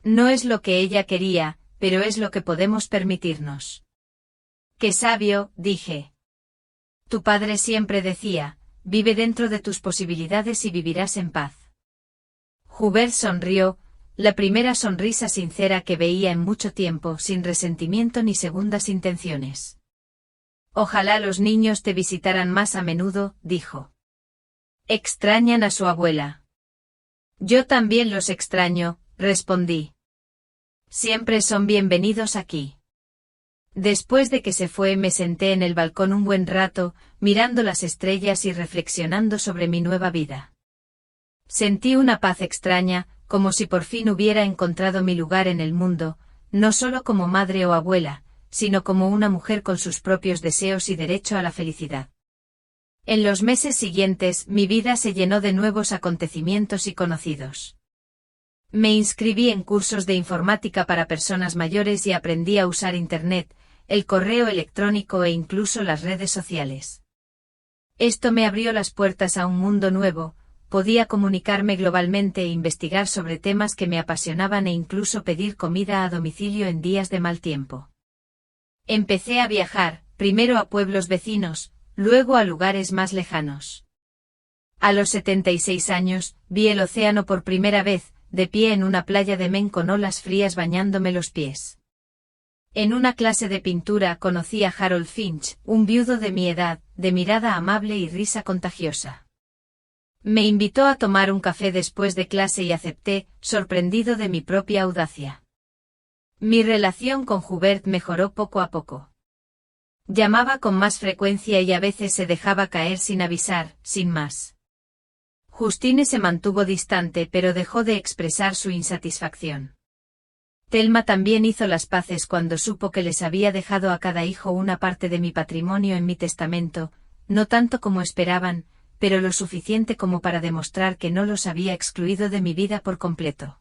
No es lo que ella quería, pero es lo que podemos permitirnos». «Qué sabio», dije. «Tu padre siempre decía, vive dentro de tus posibilidades y vivirás en paz». Hubert sonrió, la primera sonrisa sincera que veía en mucho tiempo, sin resentimiento ni segundas intenciones. «Ojalá los niños te visitaran más a menudo», dijo. «Extrañan a su abuela». «Yo también los extraño», respondí. «Siempre son bienvenidos aquí». Después de que se fue me senté en el balcón un buen rato, mirando las estrellas y reflexionando sobre mi nueva vida. Sentí una paz extraña, como si por fin hubiera encontrado mi lugar en el mundo, no solo como madre o abuela, sino como una mujer con sus propios deseos y derecho a la felicidad. En los meses siguientes mi vida se llenó de nuevos acontecimientos y conocidos. Me inscribí en cursos de informática para personas mayores y aprendí a usar Internet, el correo electrónico e incluso las redes sociales. Esto me abrió las puertas a un mundo nuevo, podía comunicarme globalmente e investigar sobre temas que me apasionaban e incluso pedir comida a domicilio en días de mal tiempo. Empecé a viajar, primero a pueblos vecinos, luego a lugares más lejanos. A los 76 años, vi el océano por primera vez, de pie en una playa de Maine con olas frías bañándome los pies. En una clase de pintura conocí a Harold Finch, un viudo de mi edad, de mirada amable y risa contagiosa. Me invitó a tomar un café después de clase y acepté, sorprendido de mi propia audacia. Mi relación con Hubert mejoró poco a poco. Llamaba con más frecuencia y a veces se dejaba caer sin avisar, sin más. Justine se mantuvo distante pero dejó de expresar su insatisfacción. Thelma también hizo las paces cuando supo que les había dejado a cada hijo una parte de mi patrimonio en mi testamento, no tanto como esperaban, pero lo suficiente como para demostrar que no los había excluido de mi vida por completo.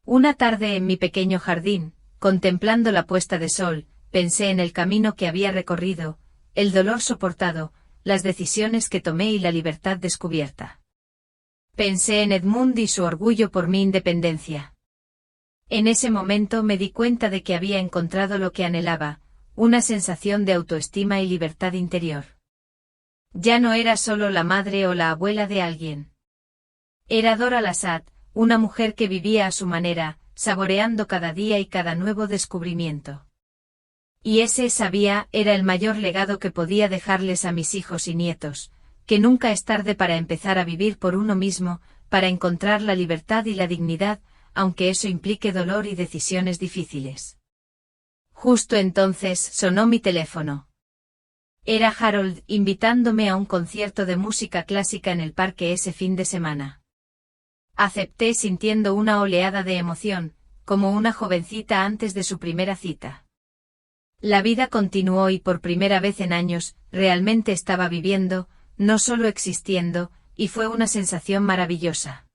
Una tarde en mi pequeño jardín, contemplando la puesta de sol, pensé en el camino que había recorrido, el dolor soportado, las decisiones que tomé y la libertad descubierta. Pensé en Edmund y su orgullo por mi independencia. En ese momento me di cuenta de que había encontrado lo que anhelaba, una sensación de autoestima y libertad interior. Ya no era solo la madre o la abuela de alguien. Era Dora Lassatt, una mujer que vivía a su manera, saboreando cada día y cada nuevo descubrimiento. Y ese, sabía, era el mayor legado que podía dejarles a mis hijos y nietos, que nunca es tarde para empezar a vivir por uno mismo, para encontrar la libertad y la dignidad, aunque eso implique dolor y decisiones difíciles. Justo entonces sonó mi teléfono. Era Harold, invitándome a un concierto de música clásica en el parque ese fin de semana. Acepté sintiendo una oleada de emoción, como una jovencita antes de su primera cita. La vida continuó y por primera vez en años, realmente estaba viviendo, no solo existiendo, y fue una sensación maravillosa.